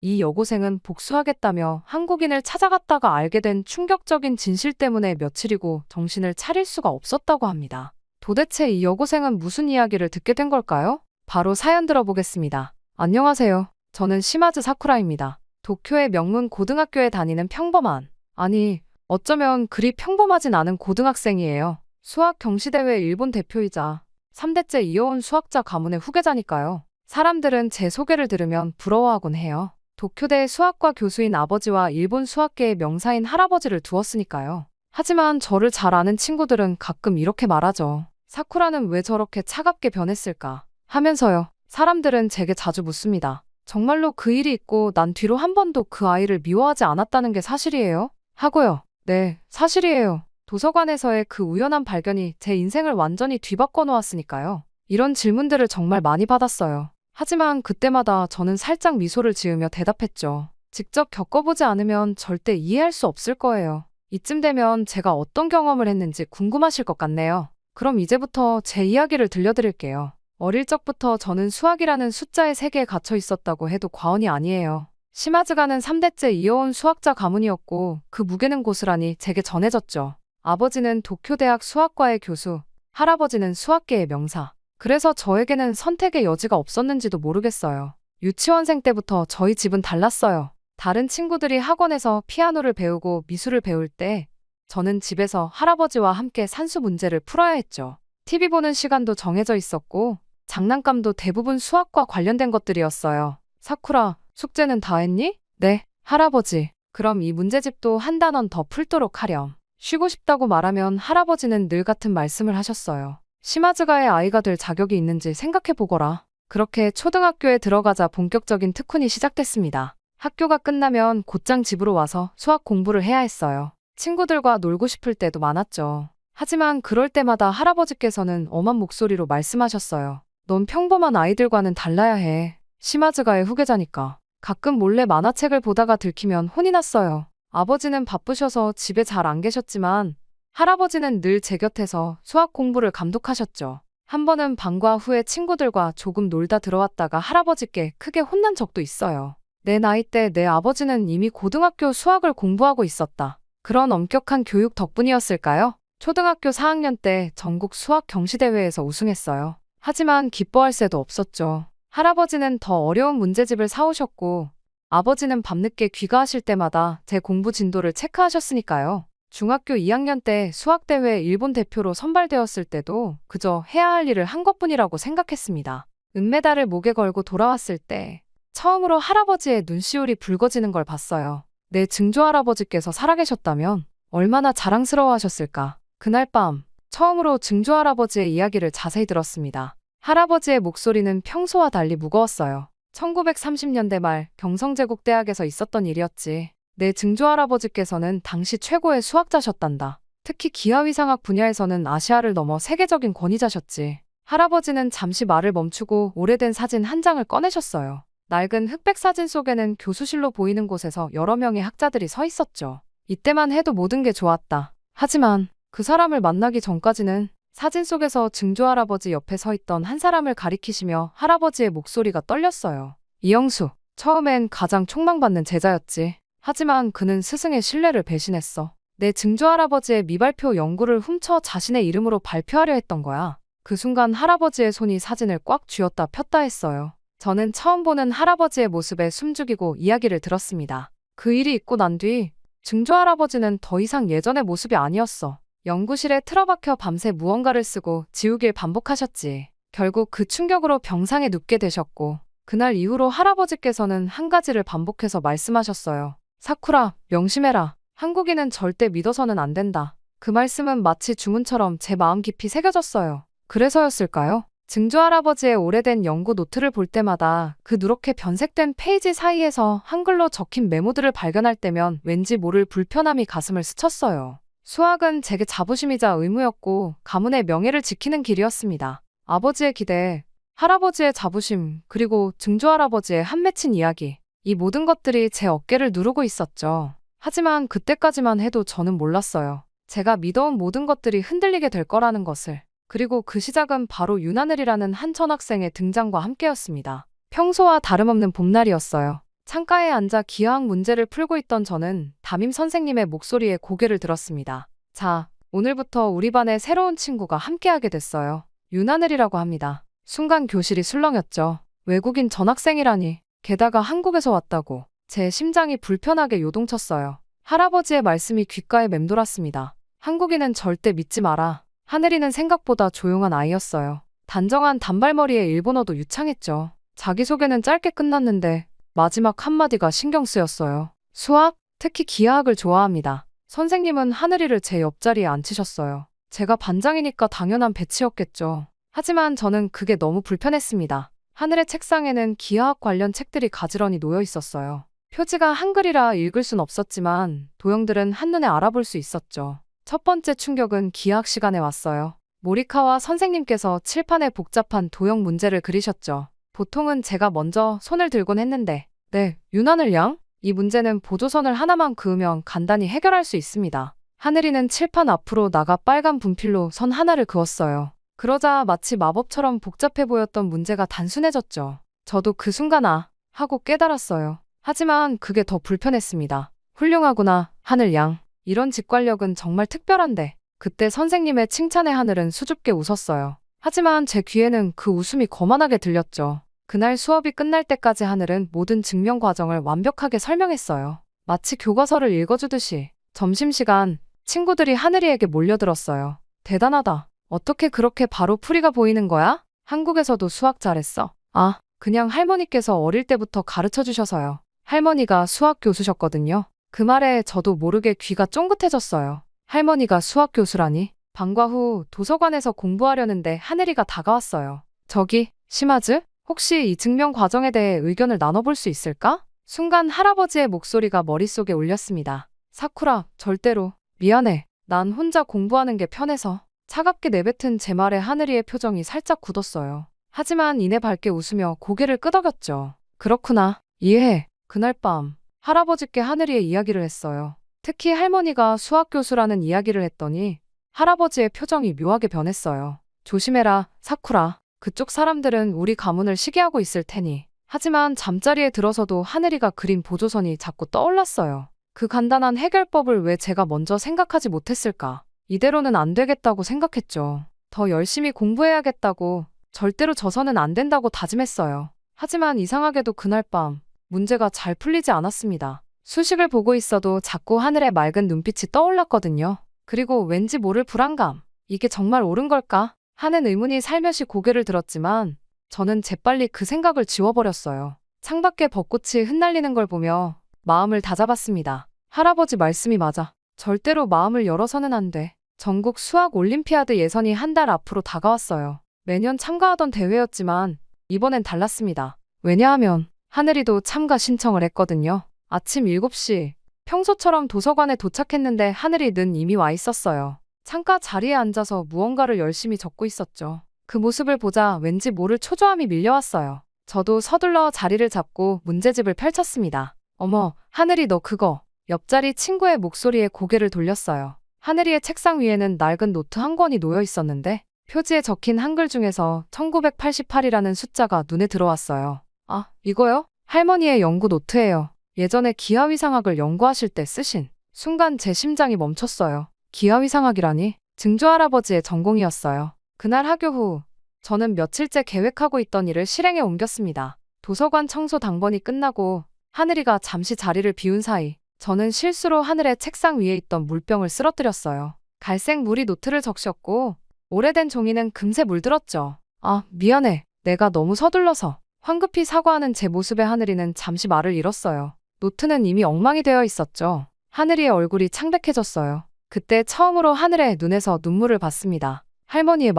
이 여고생은 복수하겠다며 한국인을 찾아갔다가 알게 된 충격적인 진실 때문에 며칠이고 정신을 차릴 수가 없었다고 합니다. 도대체 이 여고생은 무슨 이야기를 듣게 된 걸까요? 바로 사연 들어보겠습니다. 안녕하세요. 저는 시마즈 사쿠라입니다. 도쿄의 명문 고등학교에 다니는 평범한, 아니, 어쩌면 그리 평범하진 않은 고등학생이에요. 수학 경시대회 일본 대표이자 3대째 이어온 수학자 가문의 후계자니까요. 사람들은 제 소개를 들으면 부러워하곤 해요. 도쿄대 수학과 교수인 아버지와 일본 수학계의 명사인 할아버지를 두었으니까요. 하지만 저를 잘 아는 친구들은 가끔 이렇게 말하죠. 사쿠라는 왜 저렇게 차갑게 변했을까? 하면서요. 사람들은 제게 자주 묻습니다. 정말로 그 일이 있고 난 뒤로 한 번도 그 아이를 미워하지 않았다는 게 사실이에요? 하고요. 네, 사실이에요. 도서관에서의 그 우연한 발견이 제 인생을 완전히 뒤바꿔 놓았으니까요. 이런 질문들을 정말 많이 받았어요. 하지만 그때마다 저는 살짝 미소를 지으며 대답했죠. 직접 겪어보지 않으면 절대 이해할 수 없을 거예요. 이쯤 되면 제가 어떤 경험을 했는지 궁금하실 것 같네요. 그럼 이제부터 제 이야기를 들려드릴게요. 어릴 적부터 저는 수학이라는 숫자의 세계에 갇혀 있었다고 해도 과언이 아니에요. 시마즈가는 3대째 이어온 수학자 가문이었고 그 무게는 고스란히 제게 전해졌죠. 아버지는 도쿄대학 수학과의 교수, 할아버지는 수학계의 명사. 그래서 저에게는 선택의 여지가 없었는지도 모르겠어요. 유치원생 때부터 저희 집은 달랐어요. 다른 친구들이 학원에서 피아노를 배우고 미술을 배울 때 저는 집에서 할아버지와 함께 산수 문제를 풀어야 했죠. TV 보는 시간도 정해져 있었고 장난감도 대부분 수학과 관련된 것들이었어요. 사쿠라, 숙제는 다 했니? 네, 할아버지. 그럼 이 문제집도 한 단원 더 풀도록 하렴. 쉬고 싶다고 말하면 할아버지는 늘 같은 말씀을 하셨어요. 시마즈가의 아이가 될 자격이 있는지 생각해 보거라. 그렇게 초등학교에 들어가자 본격적인 특훈이 시작됐습니다. 학교가 끝나면 곧장 집으로 와서 수학 공부를 해야 했어요. 친구들과 놀고 싶을 때도 많았죠. 하지만 그럴 때마다 할아버지께서는 엄한 목소리로 말씀하셨어요. 넌 평범한 아이들과는 달라야 해. 시마즈가의 후계자니까. 가끔 몰래 만화책을 보다가 들키면 혼이 났어요. 아버지는 바쁘셔서 집에 잘 안 계셨지만 할아버지는 늘 제 곁에서 수학 공부를 감독하셨죠. 한 번은 방과 후에 친구들과 조금 놀다 들어왔다가 할아버지께 크게 혼난 적도 있어요. 내 나이 때 내 아버지는 이미 고등학교 수학을 공부하고 있었다. 그런 엄격한 교육 덕분이었을까요? 초등학교 4학년 때 전국 수학 경시대회에서 우승했어요. 하지만 기뻐할 새도 없었죠. 할아버지는 더 어려운 문제집을 사오셨고 아버지는 밤늦게 귀가하실 때마다 제 공부 진도를 체크하셨으니까요. 중학교 2학년 때 수학대회 일본 대표로 선발되었을 때도 그저 해야 할 일을 한 것뿐이라고 생각했습니다. 은메달을 목에 걸고 돌아왔을 때 처음으로 할아버지의 눈시울이 붉어지는 걸 봤어요. 내 증조할아버지께서 살아계셨다면 얼마나 자랑스러워하셨을까. 그날 밤 처음으로 증조할아버지의 이야기를 자세히 들었습니다. 할아버지의 목소리는 평소와 달리 무거웠어요. 1930년대 말 경성제국대학에서 있었던 일이었지. 내 증조할아버지께서는 당시 최고의 수학자셨단다. 특히 기하위상학 분야에서는 아시아를 넘어 세계적인 권위자셨지. 할아버지는 잠시 말을 멈추고 오래된 사진 한 장을 꺼내셨어요. 낡은 흑백 사진 속에는 교수실로 보이는 곳에서 여러 명의 학자들이 서 있었죠. 이때만 해도 모든 게 좋았다. 하지만 그 사람을 만나기 전까지는 사진 속에서 증조할아버지 옆에 서 있던 한 사람을 가리키시며 할아버지의 목소리가 떨렸어요. 이영수. 처음엔 가장 촉망받는 제자였지. 하지만 그는 스승의 신뢰를 배신했어. 내 증조할아버지의 미발표 연구를 훔쳐 자신의 이름으로 발표하려 했던 거야. 그 순간 할아버지의 손이 사진을 꽉 쥐었다 폈다 했어요. 저는 처음 보는 할아버지의 모습에 숨죽이고 이야기를 들었습니다. 그 일이 있고 난 뒤 증조할아버지는 더 이상 예전의 모습이 아니었어. 연구실에 틀어박혀 밤새 무언가를 쓰고 지우길 반복하셨지. 결국 그 충격으로 병상에 눕게 되셨고 그날 이후로 할아버지께서는 한 가지를 반복해서 말씀하셨어요. 사쿠라, 명심해라. 한국인은 절대 믿어서는 안 된다. 그 말씀은 마치 주문처럼 제 마음 깊이 새겨졌어요. 그래서였을까요? 증조할아버지의 오래된 연구 노트를 볼 때마다 그 누렇게 변색된 페이지 사이에서 한글로 적힌 메모들을 발견할 때면 왠지 모를 불편함이 가슴을 스쳤어요. 수학은 제게 자부심이자 의무였고 가문의 명예를 지키는 길이었습니다. 아버지의 기대, 할아버지의 자부심, 그리고 증조할아버지의 한 맺힌 이야기. 이 모든 것들이 제 어깨를 누르고 있었죠. 하지만 그때까지만 해도 저는 몰랐어요. 제가 믿어온 모든 것들이 흔들리게 될 거라는 것을. 그리고 그 시작은 바로 윤하늘이라는 한 전학생의 등장과 함께였습니다. 평소와 다름없는 봄날이었어요. 창가에 앉아 기하학 문제를 풀고 있던 저는 담임 선생님의 목소리에 고개를 들었습니다. 자, 오늘부터 우리 반에 새로운 친구가 함께하게 됐어요. 윤하늘이라고 합니다. 순간 교실이 술렁였죠. 외국인 전학생이라니. 게다가 한국에서 왔다고. 제 심장이 불편하게 요동쳤어요. 할아버지의 말씀이 귓가에 맴돌았습니다. 한국인은 절대 믿지 마라. 하늘이는 생각보다 조용한 아이였어요. 단정한 단발머리에 일본어도 유창했죠. 자기소개는 짧게 끝났는데 마지막 한마디가 신경 쓰였어요. 수학? 특히 기하학을 좋아합니다. 선생님은 하늘이를 제 옆자리에 앉히셨어요. 제가 반장이니까 당연한 배치였겠죠. 하지만 저는 그게 너무 불편했습니다. 하늘의 책상에는 기하학 관련 책들이 가지런히 놓여 있었어요. 표지가 한글이라 읽을 순 없었지만 도형들은 한눈에 알아볼 수 있었죠. 첫 번째 충격은 기하학 시간에 왔어요. 모리카와 선생님께서 칠판에 복잡한 도형 문제를 그리셨죠. 보통은 제가 먼저 손을 들곤 했는데 네, 윤하늘 양? 이 문제는 보조선을 하나만 그으면 간단히 해결할 수 있습니다. 하늘이는 칠판 앞으로 나가 빨간 분필로 선 하나를 그었어요. 그러자 마치 마법처럼 복잡해 보였던 문제가 단순해졌죠. 저도 그 순간 하고 깨달았어요. 하지만 그게 더 불편했습니다. 훌륭하구나, 하늘 양. 이런 직관력은 정말 특별한데. 그때 선생님의 칭찬에 하늘은 수줍게 웃었어요. 하지만 제 귀에는 그 웃음이 거만하게 들렸죠. 그날 수업이 끝날 때까지 하늘은 모든 증명 과정을 완벽하게 설명했어요. 마치 교과서를 읽어주듯이. 점심시간 친구들이 하늘이에게 몰려들었어요. 대단하다. 어떻게 그렇게 바로 풀이가 보이는 거야? 한국에서도 수학 잘했어. 아, 그냥 할머니께서 어릴 때부터 가르쳐 주셔서요. 할머니가 수학 교수셨거든요. 그 말에 저도 모르게 귀가 쫑긋해졌어요. 할머니가 수학 교수라니. 방과 후 도서관에서 공부하려는데 하늘이가 다가왔어요. 저기, 심하즈? 혹시 이 증명 과정에 대해 의견을 나눠볼 수 있을까? 순간 할아버지의 목소리가 머릿속에 울렸습니다. 사쿠라, 절대로. 미안해. 난 혼자 공부하는 게 편해서. 차갑게 내뱉은 제 말에 하늘이의 표정이 살짝 굳었어요. 하지만 이내 밝게 웃으며 고개를 끄덕였죠. 그렇구나. 이해해. 그날 밤 할아버지께 하늘이의 이야기를 했어요. 특히 할머니가 수학 교수라는 이야기를 했더니 할아버지의 표정이 묘하게 변했어요. 조심해라, 사쿠라. 그쪽 사람들은 우리 가문을 시기하고 있을 테니. 하지만 잠자리에 들어서도 하늘이가 그린 보조선이 자꾸 떠올랐어요. 그 간단한 해결법을 왜 제가 먼저 생각하지 못했을까? 이대로는 안 되겠다고 생각했죠. 더 열심히 공부해야겠다고, 절대로 져서는 안 된다고 다짐했어요. 하지만 이상하게도 그날 밤 문제가 잘 풀리지 않았습니다. 수식을 보고 있어도 자꾸 하늘의 맑은 눈빛이 떠올랐거든요. 그리고 왠지 모를 불안감. 이게 정말 옳은 걸까? 하는 의문이 살며시 고개를 들었지만 저는 재빨리 그 생각을 지워버렸어요. 창밖에 벚꽃이 흩날리는 걸 보며 마음을 다잡았습니다. 할아버지 말씀이 맞아. 절대로 마음을 열어서는 안 돼. 전국 수학 올림피아드 예선이 한 달 앞으로 다가왔어요. 매년 참가하던 대회였지만 이번엔 달랐습니다. 왜냐하면 하늘이도 참가 신청을 했거든요. 아침 7시 평소처럼 도서관에 도착했는데 하늘이는 이미 와 있었어요. 창가 자리에 앉아서 무언가를 열심히 적고 있었죠. 그 모습을 보자 왠지 모를 초조함이 밀려왔어요. 저도 서둘러 자리를 잡고 문제집을 펼쳤습니다. 어머, 하늘이 너 그거. 옆자리 친구의 목소리에 고개를 돌렸어요. 하늘이의 책상 위에는 낡은 노트 한 권이 놓여 있었는데 표지에 적힌 한글 중에서 1988이라는 숫자가 눈에 들어왔어요. 아, 이거요? 할머니의 연구 노트예요. 예전에 기하위상학을 연구하실 때 쓰신. 순간 제 심장이 멈췄어요. 기하위상학이라니? 증조할아버지의 전공이었어요. 그날 하교 후 저는 며칠째 계획하고 있던 일을 실행에 옮겼습니다. 도서관 청소 당번이 끝나고 하늘이가 잠시 자리를 비운 사이 저는 실수로 하늘의 책상 위에 있던 물병을 쓰러뜨렸어요. 갈색 물이 노트를 적셨고 오래된 종이는 금세 물들었죠. 아, 미안해. 내가 너무 서둘러서. 황급히 사과하는 제 모습에 하늘이는 잠시 말을 잃었어요. 노트는 이미 엉망이 되어 있었죠. 하늘이의 얼굴이 창백해졌어요. 그때 처음으로 하늘의 눈에서 눈물을 봤습니다. 할머니의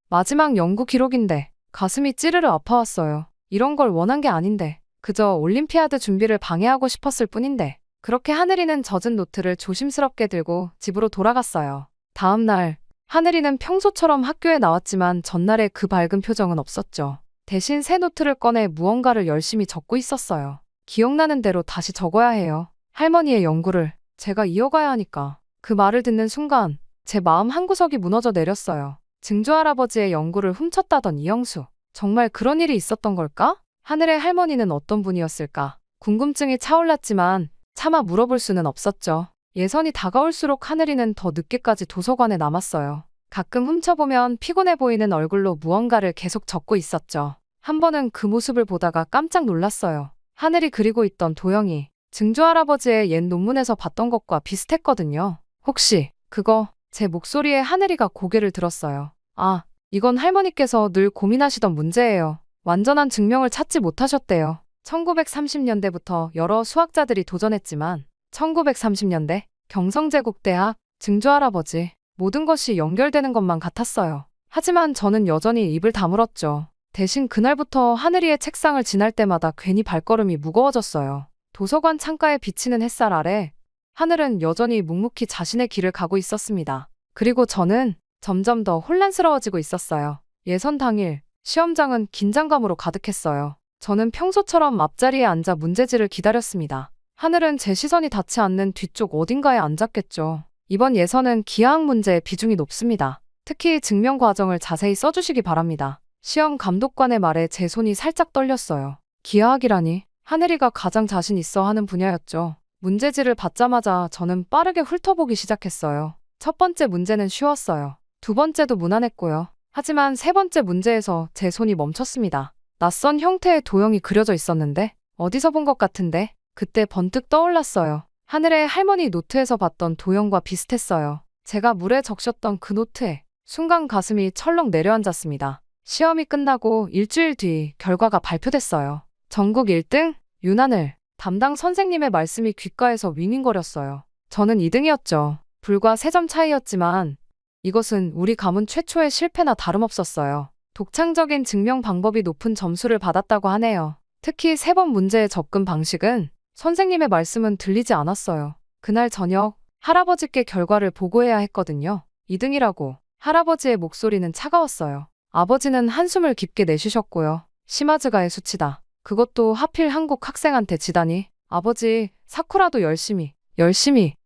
마지막 연구 기록인데 가슴이 찌르르 아파왔어요. 이런 걸 원한 게 아닌데 그저 올림피아드 준비를 방해하고 싶었을 뿐인데. 그렇게 하늘이는 젖은 노트를 조심스럽게 들고 집으로 돌아갔어요. 다음 날 하늘이는 평소처럼 학교에 나왔지만 전날의 그 밝은 표정은 없었죠. 대신 새 노트를 꺼내 무언가를 열심히 적고 있었어요. 기억나는 대로 다시 적어야 해요. 할머니의 연구를 제가 이어가야 하니까. 그 말을 듣는 순간 제 마음 한구석이 무너져 내렸어요. 증조할아버지의 연구를 훔쳤다던 이영수. 정말 그런 일이 있었던 걸까? 하늘의 할머니는 어떤 분이었을까? 궁금증이 차올랐지만 차마 물어볼 수는 없었죠. 예선이 다가올수록 하늘이는 더 늦게까지 도서관에 남았어요. 가끔 훔쳐보면 피곤해 보이는 얼굴로 무언가를 계속 적고 있었죠. 한 번은 그 모습을 보다가 깜짝 놀랐어요. 하늘이 그리고 있던 도형이 증조할아버지의 옛 논문에서 봤던 것과 비슷했거든요. 혹시 그거? 제 목소리에 하늘이가 고개를 들었어요. 아, 이건 할머니께서 늘 고민하시던 문제예요. 완전한 증명을 찾지 못하셨대요. 1930년대부터 여러 수학자들이 도전했지만 1930년대 경성제국대학 증조할아버지 모든 것이 연결되는 것만 같았어요. 하지만 저는 여전히 입을 다물었죠. 대신 그날부터 하늘이의 책상을 지날 때마다 괜히 발걸음이 무거워졌어요. 도서관 창가에 비치는 햇살 아래 하늘은 여전히 묵묵히 자신의 길을 가고 있었습니다. 그리고 저는 점점 더 혼란스러워지고 있었어요. 예선 당일 시험장은 긴장감으로 가득했어요. 저는 평소처럼 앞자리에 앉아 문제지를 기다렸습니다. 하늘은 제 시선이 닿지 않는 뒤쪽 어딘가에 앉았겠죠. 이번 예선은 기하학 문제의 비중이 높습니다. 특히 증명 과정을 자세히 써주시기 바랍니다. 시험 감독관의 말에 제 손이 살짝 떨렸어요. 기하학이라니 하늘이가 가장 자신 있어 하는 분야였죠. 문제지를 받자마자 저는 빠르게 훑어보기 시작했어요. 첫 번째 문제는 쉬웠어요. 두 번째도 무난했고요. 하지만 세 번째 문제에서 제 손이 멈췄습니다. 낯선 형태의 도형이 그려져 있었는데 어디서 본 것 같은데 그때 번뜩 떠올랐어요. 하늘의 할머니 노트에서 봤던 도형과 비슷했어요. 제가 물에 적셨던 그 노트에 순간 가슴이 철렁 내려앉았습니다. 시험이 끝나고 일주일 뒤 결과가 발표됐어요. 전국 1등 윤하늘. 담당 선생님의 말씀이 귓가에서 윙윙거렸어요. 저는 2등이었죠. 불과 3점 차이였지만 이것은 우리 가문 최초의 실패나 다름없었어요. 독창적인 증명 방법이 높은 점수를 받았다고 하네요. 특히 3번 문제의 접근 방식은 선생님의 말씀은 들리지 않았어요. 그날 저녁 할아버지께 결과를 보고해야 했거든요. 2등이라고. 할아버지의 목소리는 차가웠어요. 아버지는 한숨을 깊게 내쉬셨고요. 시마즈가의 수치다. 그것도 하필 한국 학생한테 지다니. 아버지, 사쿠라도 열심히.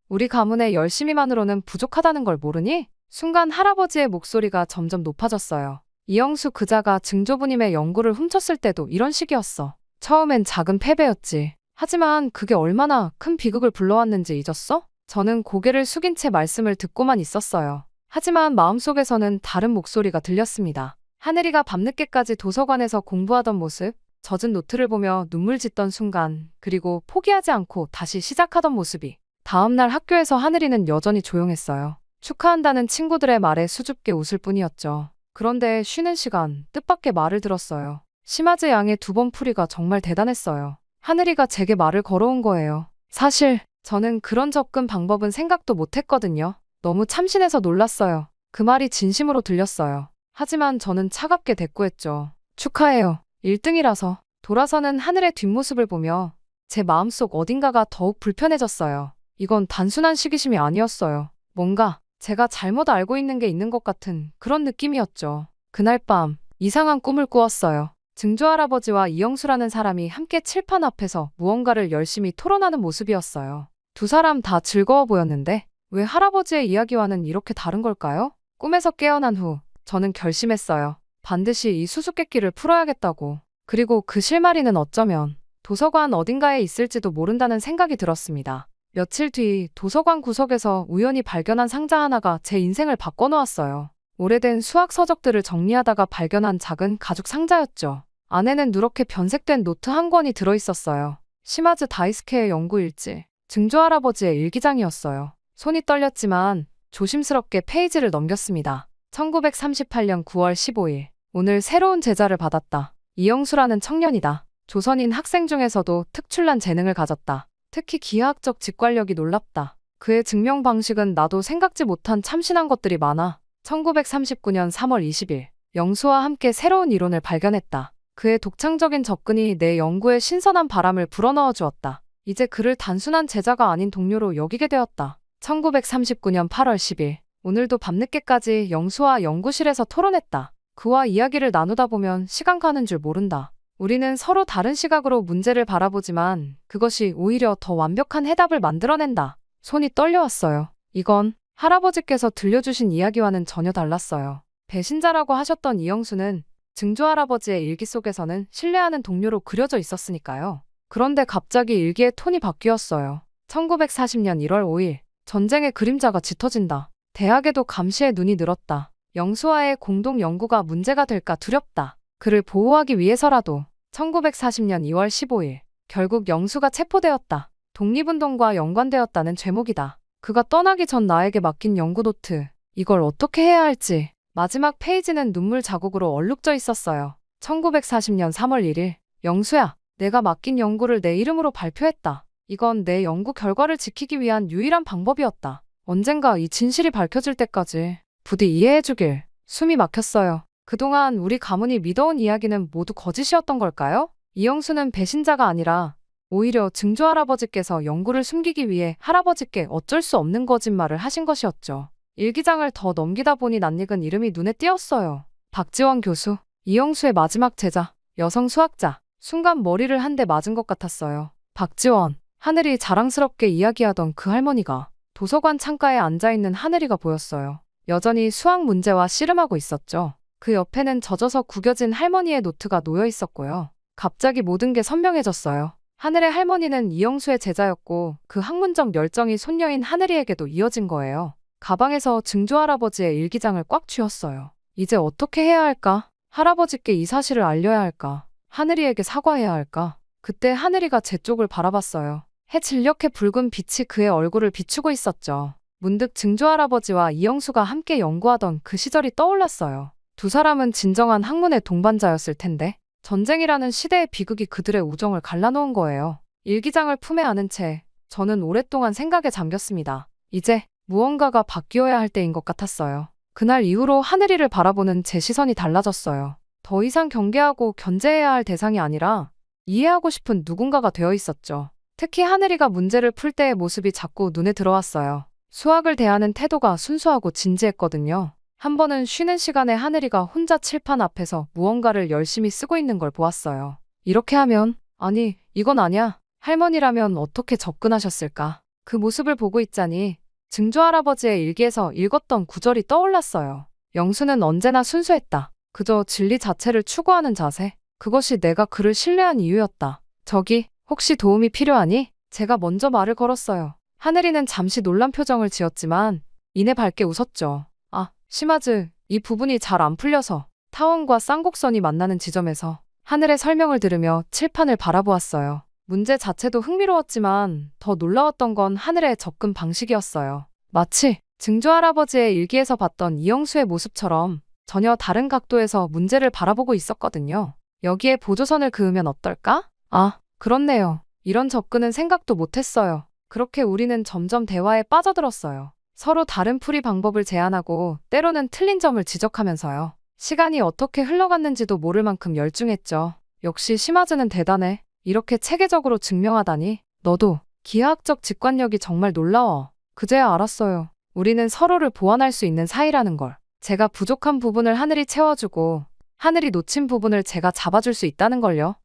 우리 가문의 열심히만으로는 부족하다는 걸 모르니? 순간 할아버지의 목소리가 점점 높아졌어요. 이영수 그자가 증조부님의 연구를 훔쳤을 때도 이런 식이었어. 처음엔 작은 패배였지. 하지만 그게 얼마나 큰 비극을 불러왔는지 잊었어? 저는 고개를 숙인 채 말씀을 듣고만 있었어요. 하지만 마음속에서는 다른 목소리가 들렸습니다. 하늘이가 밤늦게까지 도서관에서 공부하던 모습, 젖은 노트를 보며 눈물 짓던 순간, 그리고 포기하지 않고 다시 시작하던 모습이. 다음날 학교에서 하늘이는 여전히 조용했어요. 축하한다는 친구들의 말에 수줍게 웃을 뿐이었죠. 그런데 쉬는 시간 뜻밖의 말을 들었어요. 시마즈 양의 2번 풀이가 정말 대단했어요. 하늘이가 제게 말을 걸어온 거예요. 사실 저는 그런 접근 방법은 생각도 못했거든요. 너무 참신해서 놀랐어요. 그 말이 진심으로 들렸어요. 하지만 저는 차갑게 대꾸했죠. 축하해요. 1등이라서. 돌아서는 하늘의 뒷모습을 보며 제 마음속 어딘가가 더욱 불편해졌어요. 이건 단순한 시기심이 아니었어요. 뭔가 제가 잘못 알고 있는 게 있는 것 같은 그런 느낌이었죠. 그날 밤 이상한 꿈을 꾸었어요. 증조할아버지와 이영수라는 사람이 함께 칠판 앞에서 무언가를 열심히 토론하는 모습이었어요. 두 사람 다 즐거워 보였는데 왜 할아버지의 이야기와는 이렇게 다른 걸까요? 꿈에서 깨어난 후 저는 결심했어요. 반드시 이 수수께끼를 풀어야겠다고. 그리고 그 실마리는 어쩌면 도서관 어딘가에 있을지도 모른다는 생각이 들었습니다. 며칠 뒤 도서관 구석에서 우연히 발견한 상자 하나가 제 인생을 바꿔놓았어요. 오래된 수학 서적들을 정리하다가 발견한 작은 가죽 상자였죠. 안에는 누렇게 변색된 노트 한 권이 들어있었어요. 시마즈 다이스케의 연구 일지, 증조할아버지의 일기장이었어요. 손이 떨렸지만 조심스럽게 페이지를 넘겼습니다. 1938년 9월 15일. 오늘 새로운 제자를 받았다. 이영수라는 청년이다. 조선인 학생 중에서도 특출난 재능을 가졌다. 특히 기하학적 직관력이 놀랍다. 그의 증명 방식은 나도 생각지 못한 참신한 것들이 많아. 1939년 3월 20일. 영수와 함께 새로운 이론을 발견했다. 그의 독창적인 접근이 내 연구에 신선한 바람을 불어넣어 주었다. 이제 그를 단순한 제자가 아닌 동료로 여기게 되었다. 1939년 8월 10일. 오늘도 밤늦게까지 영수와 연구실에서 토론했다. 그와 이야기를 나누다 보면 시간 가는 줄 모른다. 우리는 서로 다른 시각으로 문제를 바라보지만 그것이 오히려 더 완벽한 해답을 만들어낸다. 손이 떨려왔어요. 이건 할아버지께서 들려주신 이야기와는 전혀 달랐어요. 배신자라고 하셨던 이영수는 증조할아버지의 일기 속에서는 신뢰하는 동료로 그려져 있었으니까요. 그런데 갑자기 일기의 톤이 바뀌었어요. 1940년 1월 5일. 전쟁의 그림자가 짙어진다. 대학에도 감시의 눈이 늘었다. 영수와의 공동 연구가 문제가 될까 두렵다. 그를 보호하기 위해서라도. 1940년 2월 15일. 결국 영수가 체포되었다. 독립운동과 연관되었다는 죄목이다. 그가 떠나기 전 나에게 맡긴 연구 노트. 이걸 어떻게 해야 할지. 마지막 페이지는 눈물 자국으로 얼룩져 있었어요. 1940년 3월 1일. 영수야, 내가 맡긴 연구를 내 이름으로 발표했다. 이건 내 연구 결과를 지키기 위한 유일한 방법이었다. 언젠가 이 진실이 밝혀질 때까지 부디 이해해주길. 숨이 막혔어요. 그동안 우리 가문이 믿어온 이야기는 모두 거짓이었던 걸까요? 이영수는 배신자가 아니라 오히려 증조할아버지께서 연구를 숨기기 위해 할아버지께 어쩔 수 없는 거짓말을 하신 것이었죠. 일기장을 더 넘기다 보니 낯익은 이름이 눈에 띄었어요. 박지원 교수, 이영수의 마지막 제자, 여성 수학자. 순간 머리를 한 대 맞은 것 같았어요. 박지원, 하늘이 자랑스럽게 이야기하던 그 할머니가 도서관 창가에 앉아있는 하늘이가 보였어요. 여전히 수학 문제와 씨름하고 있었죠. 그 옆에는 젖어서 구겨진 할머니의 노트가 놓여 있었고요. 갑자기 모든 게 선명해졌어요. 하늘의 할머니는 이영수의 제자였고 그 학문적 열정이 손녀인 하늘이에게도 이어진 거예요. 가방에서 증조할아버지의 일기장을 꽉 쥐었어요. 이제 어떻게 해야 할까? 할아버지께 이 사실을 알려야 할까? 하늘이에게 사과해야 할까? 그때 하늘이가 제 쪽을 바라봤어요. 해 진력해 붉은 빛이 그의 얼굴을 비추고 있었죠. 문득 증조할아버지와 이영수가 함께 연구하던 그 시절이 떠올랐어요. 두 사람은 진정한 학문의 동반자였을 텐데 전쟁이라는 시대의 비극이 그들의 우정을 갈라놓은 거예요. 일기장을 품에 안은 채 저는 오랫동안 생각에 잠겼습니다. 이제 무언가가 바뀌어야 할 때인 것 같았어요. 그날 이후로 하늘이를 바라보는 제 시선이 달라졌어요. 더 이상 경계하고 견제해야 할 대상이 아니라 이해하고 싶은 누군가가 되어 있었죠. 특히 하늘이가 문제를 풀 때의 모습이 자꾸 눈에 들어왔어요. 수학을 대하는 태도가 순수하고 진지했거든요. 한 번은 쉬는 시간에 하늘이가 혼자 칠판 앞에서 무언가를 열심히 쓰고 있는 걸 보았어요. 이렇게 하면, 아니, 이건 아니야. 할머니라면 어떻게 접근하셨을까? 그 모습을 보고 있자니 증조할아버지의 일기에서 읽었던 구절이 떠올랐어요. 영수는 언제나 순수했다. 그저 진리 자체를 추구하는 자세. 그것이 내가 그를 신뢰한 이유였다. 저기, 혹시 도움이 필요하니? 제가 먼저 말을 걸었어요. 하늘이는 잠시 놀란 표정을 지었지만 이내 밝게 웃었죠. 아, 시마즈, 이 부분이 잘 안 풀려서 타원과 쌍곡선이 만나는 지점에서 하늘의 설명을 들으며 칠판을 바라보았어요. 문제 자체도 흥미로웠지만 더 놀라웠던 건 하늘의 접근 방식이었어요. 마치 증조할아버지의 일기에서 봤던 이영수의 모습처럼 전혀 다른 각도에서 문제를 바라보고 있었거든요. 여기에 보조선을 그으면 어떨까? 아, 그렇네요. 이런 접근은 생각도 못했어요. 그렇게 우리는 점점 대화에 빠져들었어요. 서로 다른 풀이 방법을 제안하고 때로는 틀린 점을 지적하면서요. 시간이 어떻게 흘러갔는지도 모를 만큼 열중했죠. 역시 시마즈는 대단해. 이렇게 체계적으로 증명하다니. 너도 기하학적 직관력이 정말 놀라워. 그제야 알았어요. 우리는 서로를 보완할 수 있는 사이라는 걸. 제가 부족한 부분을 하늘이 채워주고 하늘이 놓친 부분을 제가 잡아줄 수 있다는 걸요.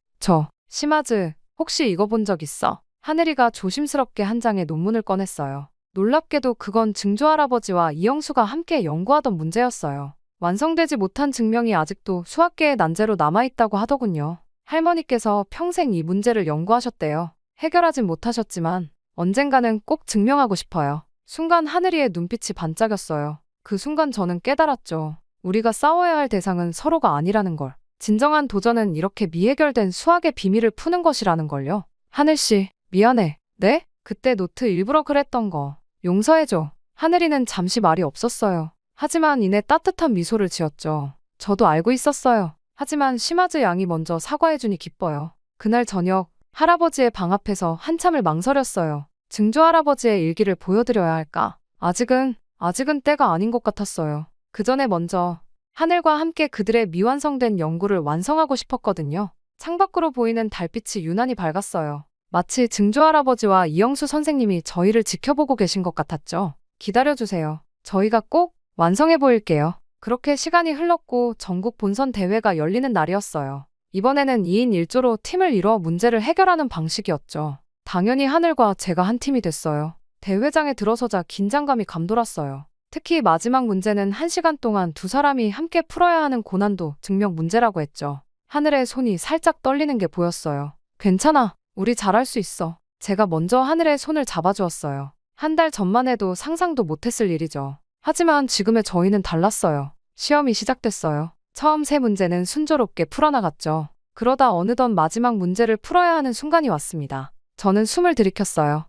시마즈, 혹시 이거 본 적 있어? 하늘이가 조심스럽게 한 장의 논문을 꺼냈어요. 놀랍게도 그건 증조할아버지와 이영수가 함께 연구하던 문제였어요. 완성되지 못한 증명이 아직도 수학계의 난제로 남아있다고 하더군요. 할머니께서 평생 이 문제를 연구하셨대요. 해결하진 못하셨지만 언젠가는 꼭 증명하고 싶어요. 순간 하늘이의 눈빛이 반짝였어요. 그 순간 저는 깨달았죠. 우리가 싸워야 할 대상은 서로가 아니라는 걸. 진정한 도전은 이렇게 미해결된 수학의 비밀을 푸는 것이라는 걸요. 하늘씨, 미안해. 네? 그때 노트 일부러 그랬던 거. 용서해줘. 하늘이는 잠시 말이 없었어요. 하지만 이내 따뜻한 미소를 지었죠. 저도 알고 있었어요. 하지만 시마즈 양이 먼저 사과해주니 기뻐요. 그날 저녁 할아버지의 방 앞에서 한참을 망설였어요. 증조할아버지의 일기를 보여드려야 할까? 아직은 때가 아닌 것 같았어요. 그 전에 먼저 하늘과 함께 그들의 미완성된 연구를 완성하고 싶었거든요. 창밖으로 보이는 달빛이 유난히 밝았어요. 마치 증조할아버지와 이영수 선생님이 저희를 지켜보고 계신 것 같았죠. 기다려주세요. 저희가 꼭 완성해 보일게요. 그렇게 시간이 흘렀고 전국 본선 대회가 열리는 날이었어요. 이번에는 2인 1조로 팀을 이뤄 문제를 해결하는 방식이었죠. 당연히 하늘과 제가 한 팀이 됐어요. 대회장에 들어서자 긴장감이 감돌았어요. 특히 마지막 문제는 1시간 동안 두 사람이 함께 풀어야 하는 고난도 증명 문제라고 했죠. 하늘의 손이 살짝 떨리는 게 보였어요. 괜찮아. 우리 잘할 수 있어. 제가 먼저 하늘의 손을 잡아주었어요. 한 달 전만 해도 상상도 못했을 일이죠. 하지만 지금의 저희는 달랐어요. 시험이 시작됐어요. 처음 세 문제는 순조롭게 풀어나갔죠. 그러다 어느덧 마지막 문제를 풀어야 하는 순간이 왔습니다. 저는 숨을 들이켰어요.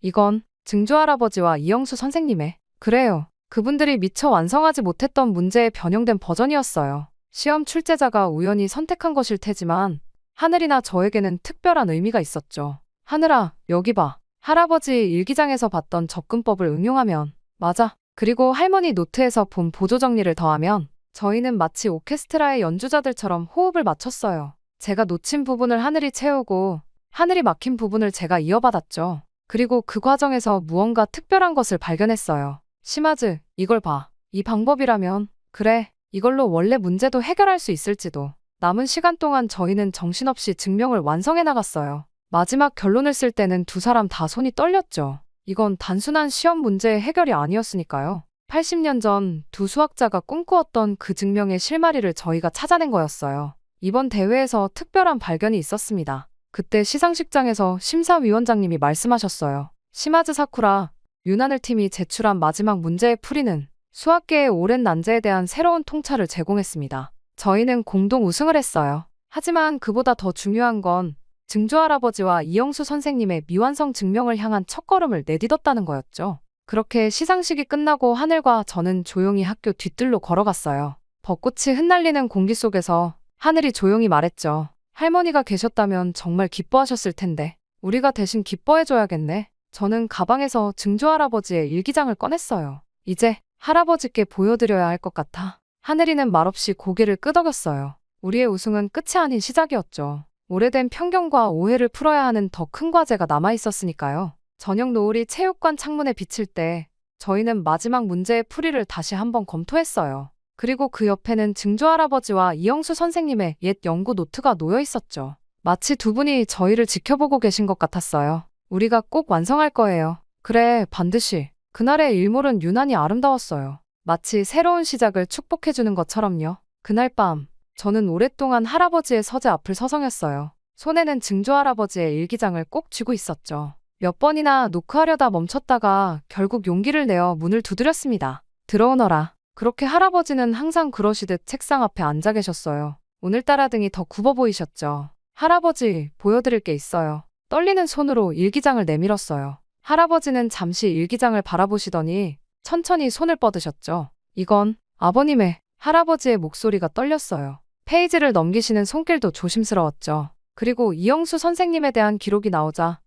이건 증조할아버지와 이영수 선생님의. 그래요. 그분들이 미처 완성하지 못했던 문제의 변형된 버전이었어요. 시험 출제자가 우연히 선택한 것일 테지만 하늘이나 저에게는 특별한 의미가 있었죠. 하늘아, 여기 봐. 할아버지 일기장에서 봤던 접근법을 응용하면. 맞아. 그리고 할머니 노트에서 본 보조 정리를 더하면 저희는 마치 오케스트라의 연주자들처럼 호흡을 맞췄어요. 제가 놓친 부분을 하늘이 채우고 하늘이 막힌 부분을 제가 이어받았죠. 그리고 그 과정에서 무언가 특별한 것을 발견했어요. 시마즈, 이걸 봐. 이 방법이라면, 그래, 이걸로 원래 문제도 해결할 수 있을지도. 남은 시간 동안 저희는 정신없이 증명을 완성해 나갔어요. 마지막 결론을 쓸 때는 두 사람 다 손이 떨렸죠. 이건 단순한 시험 문제의 해결이 아니었으니까요. 80년 전 두 수학자가 꿈꾸었던 그 증명의 실마리를 저희가 찾아낸 거였어요. 이번 대회에서 특별한 발견이 있었습니다. 그때 시상식장에서 심사위원장님이 말씀하셨어요. 시마즈 사쿠라, 윤하늘 팀이 제출한 마지막 문제의 풀이는 수학계의 오랜 난제에 대한 새로운 통찰을 제공했습니다. 저희는 공동 우승을 했어요. 하지만 그보다 더 중요한 건 증조할아버지와 이영수 선생님의 미완성 증명을 향한 첫걸음을 내딛었다는 거였죠. 그렇게 시상식이 끝나고 하늘과 저는 조용히 학교 뒤뜰로 걸어갔어요. 벚꽃이 흩날리는 공기 속에서 하늘이 조용히 말했죠. 할머니가 계셨다면 정말 기뻐하셨을 텐데 우리가 대신 기뻐해줘야겠네. 저는 가방에서 증조할아버지의 일기장을 꺼냈어요. 이제 할아버지께 보여드려야 할 것 같아. 하늘이는 말없이 고개를 끄덕였어요. 우리의 우승은 끝이 아닌 시작이었죠. 오래된 편견과 오해를 풀어야 하는 더 큰 과제가 남아있었으니까요. 저녁 노을이 체육관 창문에 비칠 때 저희는 마지막 문제의 풀이를 다시 한번 검토했어요. 그리고 그 옆에는 증조할아버지와 이영수 선생님의 옛 연구 노트가 놓여 있었죠. 마치 두 분이 저희를 지켜보고 계신 것 같았어요. 우리가 꼭 완성할 거예요. 그래, 반드시. 그날의 일몰은 유난히 아름다웠어요. 마치 새로운 시작을 축복해주는 것처럼요. 그날 밤, 저는 오랫동안 할아버지의 서재 앞을 서성였어요. 손에는 증조할아버지의 일기장을 꼭 쥐고 있었죠. 몇 번이나 노크하려다 멈췄다가 결국 용기를 내어 문을 두드렸습니다. 들어오너라. 그렇게 할아버지는 항상 그러시듯 책상 앞에 앉아 계셨어요. 오늘따라 등이 더 굽어 보이셨죠. 할아버지, 보여드릴 게 있어요. 떨리는 손으로 일기장을 내밀었어요. 할아버지는 잠시 일기장을 바라보시더니 천천히 손을 뻗으셨죠. 이건 아버님의. 할아버지의 목소리가 떨렸어요. 페이지를 넘기시는 손길도 조심스러웠죠. 그리고 이영수 선생님에 대한 기록이 나오자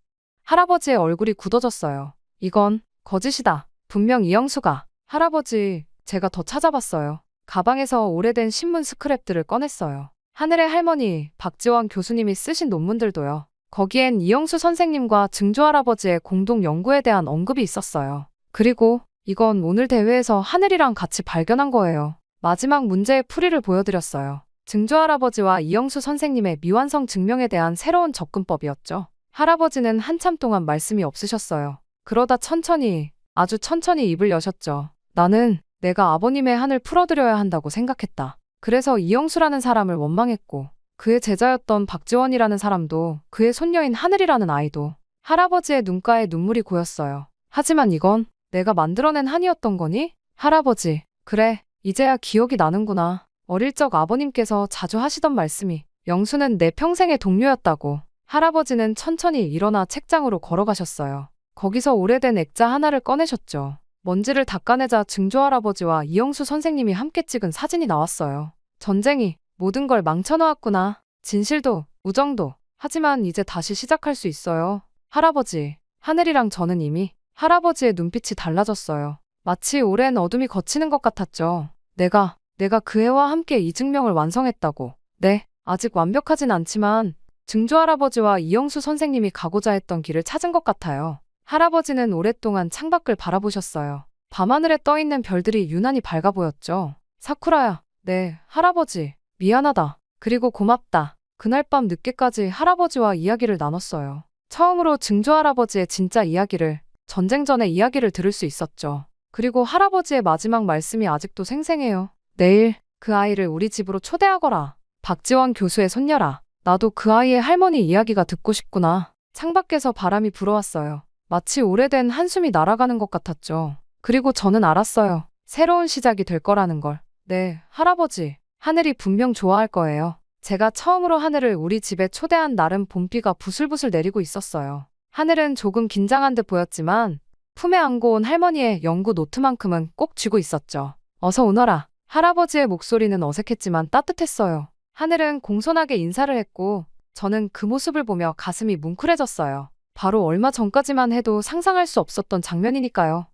할아버지의 얼굴이 굳어졌어요. 이건 거짓이다. 분명 이영수가. 할아버지, 제가 더 찾아봤어요. 가방에서 오래된 신문 스크랩들을 꺼냈어요. 하늘의 할머니, 박지원 교수님이 쓰신 논문들도요. 거기엔 이영수 선생님과 증조할아버지의 공동 연구에 대한 언급이 있었어요. 그리고 이건 오늘 대회에서 하늘이랑 같이 발견한 거예요. 마지막 문제의 풀이를 보여드렸어요. 증조할아버지와 이영수 선생님의 미완성 증명에 대한 새로운 접근법이었죠. 할아버지는 한참 동안 말씀이 없으셨어요. 그러다 천천히, 아주 천천히 입을 여셨죠. 나는 내가 아버님의 한을 풀어드려야 한다고 생각했다. 그래서 이영수라는 사람을 원망했고 그의 제자였던 박지원이라는 사람도 그의 손녀인 하늘이라는 아이도. 할아버지의 눈가에 눈물이 고였어요. 하지만 이건 내가 만들어낸 한이었던 거니? 할아버지, 그래, 이제야 기억이 나는구나. 어릴 적 아버님께서 자주 하시던 말씀이 영수는 내 평생의 동료였다고. 할아버지는 천천히 일어나 책장으로 걸어가셨어요. 거기서 오래된 액자 하나를 꺼내셨죠. 먼지를 닦아내자 증조할아버지와 이영수 선생님이 함께 찍은 사진이 나왔어요. 전쟁이 모든 걸 망쳐놓았구나. 진실도, 우정도. 하지만 이제 다시 시작할 수 있어요. 할아버지, 하늘이랑 저는 이미. 할아버지의 눈빛이 달라졌어요. 마치 오랜 어둠이 걷히는 것 같았죠. 내가 그 애와 함께 이 증명을 완성했다고. 네, 아직 완벽하진 않지만 증조할아버지와 이영수 선생님이 가고자 했던 길을 찾은 것 같아요. 할아버지는 오랫동안 창밖을 바라보셨어요. 밤하늘에 떠있는 별들이 유난히 밝아 보였죠. 사쿠라야, 네, 할아버지, 미안하다. 그리고 고맙다. 그날 밤 늦게까지 할아버지와 이야기를 나눴어요. 처음으로 증조할아버지의 진짜 이야기를, 전쟁 전의 이야기를 들을 수 있었죠. 그리고 할아버지의 마지막 말씀이 아직도 생생해요. 내일 그 아이를 우리 집으로 초대하거라. 박지원 교수의 손녀라. 나도 그 아이의 할머니 이야기가 듣고 싶구나. 창밖에서 바람이 불어왔어요. 마치 오래된 한숨이 날아가는 것 같았죠. 그리고 저는 알았어요. 새로운 시작이 될 거라는 걸. 네, 할아버지. 하늘이 분명 좋아할 거예요. 제가 처음으로 하늘을 우리 집에 초대한 날은 봄비가 부슬부슬 내리고 있었어요. 하늘은 조금 긴장한 듯 보였지만 품에 안고 온 할머니의 연구 노트만큼은 꼭 쥐고 있었죠. 어서 오너라. 할아버지의 목소리는 어색했지만 따뜻했어요. 하늘은 공손하게 인사를 했고 저는 그 모습을 보며 가슴이 뭉클해졌어요. 바로 얼마 전까지만 해도 상상할 수 없었던 장면이니까요.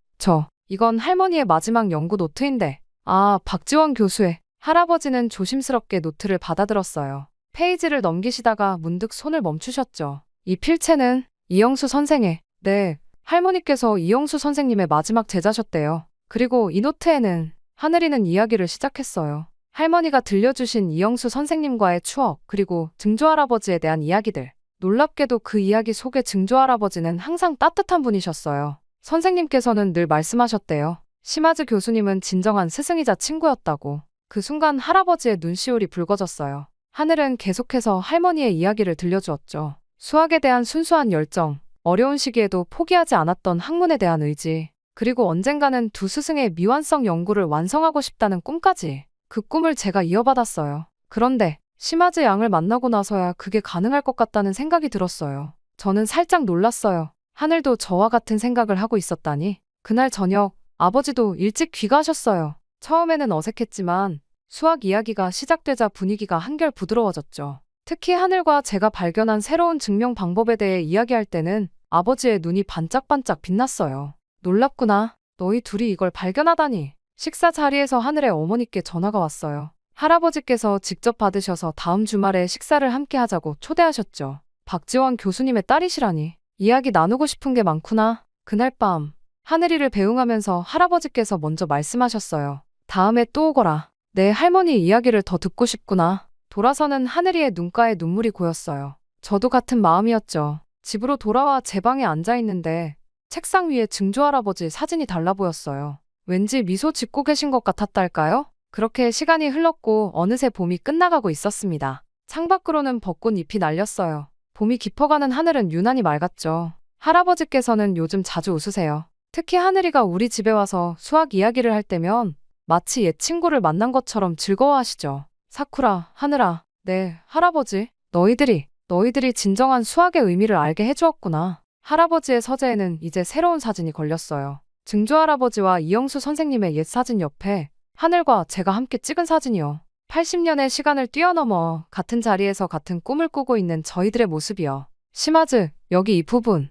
이건 할머니의 마지막 연구 노트인데. 아, 박지원 교수의. 할아버지는 조심스럽게 노트를 받아들었어요. 페이지를 넘기시다가 문득 손을 멈추셨죠. 이 필체는 이영수 선생의. 네, 할머니께서 이영수 선생님의 마지막 제자셨대요. 그리고 이 노트에는 하늘이는 이야기를 시작했어요. 할머니가 들려주신 이영수 선생님과의 추억, 그리고 증조할아버지에 대한 이야기들. 놀랍게도 그 이야기 속의 증조할아버지는 항상 따뜻한 분이셨어요. 선생님께서는 늘 말씀하셨대요. 시마즈 교수님은 진정한 스승이자 친구였다고. 그 순간 할아버지의 눈시울이 붉어졌어요. 하늘은 계속해서 할머니의 이야기를 들려주었죠. 수학에 대한 순수한 열정, 어려운 시기에도 포기하지 않았던 학문에 대한 의지, 그리고 언젠가는 두 스승의 미완성 연구를 완성하고 싶다는 꿈까지. 그 꿈을 제가 이어받았어요. 그런데 시마즈 양을 만나고 나서야 그게 가능할 것 같다는 생각이 들었어요. 저는 살짝 놀랐어요. 하늘도 저와 같은 생각을 하고 있었다니. 그날 저녁 아버지도 일찍 귀가하셨어요. 처음에는 어색했지만 수학 이야기가 시작되자 분위기가 한결 부드러워졌죠. 특히 하늘과 제가 발견한 새로운 증명 방법에 대해 이야기할 때는 아버지의 눈이 반짝반짝 빛났어요. 놀랍구나. 너희 둘이 이걸 발견하다니. 식사 자리에서 하늘의 어머니께 전화가 왔어요. 할아버지께서 직접 받으셔서 다음 주말에 식사를 함께 하자고 초대하셨죠. 박지원 교수님의 딸이시라니. 이야기 나누고 싶은 게 많구나. 그날 밤 하늘이를 배웅하면서 할아버지께서 먼저 말씀하셨어요. 다음에 또 오거라. 내 할머니 이야기를 더 듣고 싶구나. 돌아서는 하늘이의 눈가에 눈물이 고였어요. 저도 같은 마음이었죠. 집으로 돌아와 제 방에 앉아 있는데 책상 위에 증조할아버지 사진이 달라 보였어요. 왠지 미소 짓고 계신 것 같았달까요? 그렇게 시간이 흘렀고 어느새 봄이 끝나가고 있었습니다. 창밖으로는 벚꽃 잎이 날렸어요. 봄이 깊어가는 하늘은 유난히 맑았죠. 할아버지께서는 요즘 자주 웃으세요. 특히 하늘이가 우리 집에 와서 수학 이야기를 할 때면 마치 옛 친구를 만난 것처럼 즐거워하시죠. 사쿠라, 하늘아, 네, 할아버지. 너희들이 진정한 수학의 의미를 알게 해주었구나. 할아버지의 서재에는 이제 새로운 사진이 걸렸어요. 증조할아버지와 이영수 선생님의 옛 사진 옆에 하늘과 제가 함께 찍은 사진이요. 80년의 시간을 뛰어넘어 같은 자리에서 같은 꿈을 꾸고 있는 저희들의 모습이요. 시마즈, 여기 이 부분.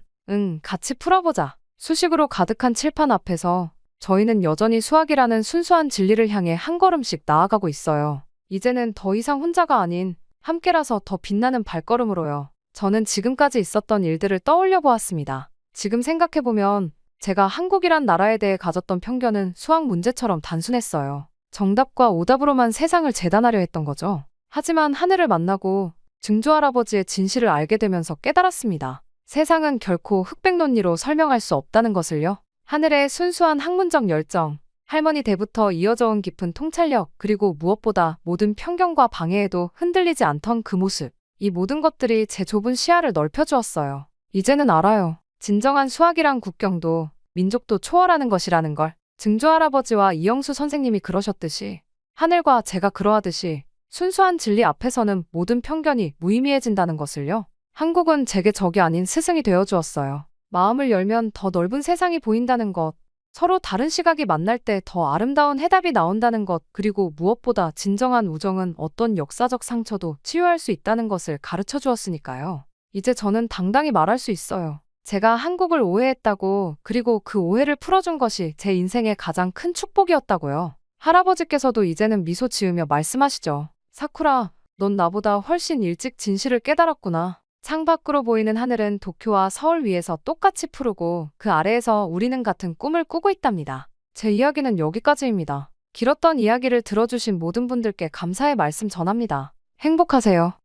같이 풀어보자. 수식으로 가득한 칠판 앞에서 저희는 여전히 수학이라는 순수한 진리를 향해 한 걸음씩 나아가고 있어요. 이제는 더 이상 혼자가 아닌 함께라서 더 빛나는 발걸음으로요. 저는 지금까지 있었던 일들을 떠올려 보았습니다. 지금 생각해보면 제가 한국이란 나라에 대해 가졌던 편견은 수학 문제처럼 단순했어요. 정답과 오답으로만 세상을 재단하려 했던 거죠. 하지만 하늘을 만나고 증조할아버지의 진실을 알게 되면서 깨달았습니다. 세상은 결코 흑백 논리로 설명할 수 없다는 것을요. 하늘의 순수한 학문적 열정, 할머니 때부터 이어져 온 깊은 통찰력, 그리고 무엇보다 모든 편견과 방해에도 흔들리지 않던 그 모습. 이 모든 것들이 제 좁은 시야를 넓혀주었어요. 이제는 알아요. 진정한 수학이란 국경도 민족도 초월하는 것이라는 걸. 증조할아버지와 이영수 선생님이 그러셨듯이 하늘과 제가 그러하듯이 순수한 진리 앞에서는 모든 편견이 무의미해진다는 것을요. 한국은 제게 적이 아닌 스승이 되어주었어요. 마음을 열면 더 넓은 세상이 보인다는 것, 서로 다른 시각이 만날 때 더 아름다운 해답이 나온다는 것, 그리고 무엇보다 진정한 우정은 어떤 역사적 상처도 치유할 수 있다는 것을 가르쳐 주었으니까요. 이제 저는 당당히 말할 수 있어요. 제가 한국을 오해했다고, 그리고 그 오해를 풀어준 것이 제 인생의 가장 큰 축복이었다고요. 할아버지께서도 이제는 미소 지으며 말씀하시죠. 사쿠라, 넌 나보다 훨씬 일찍 진실을 깨달았구나. 창밖으로 보이는 하늘은 도쿄와 서울 위에서 똑같이 푸르고 그 아래에서 우리는 같은 꿈을 꾸고 있답니다. 제 이야기는 여기까지입니다. 길었던 이야기를 들어주신 모든 분들께 감사의 말씀 전합니다. 행복하세요.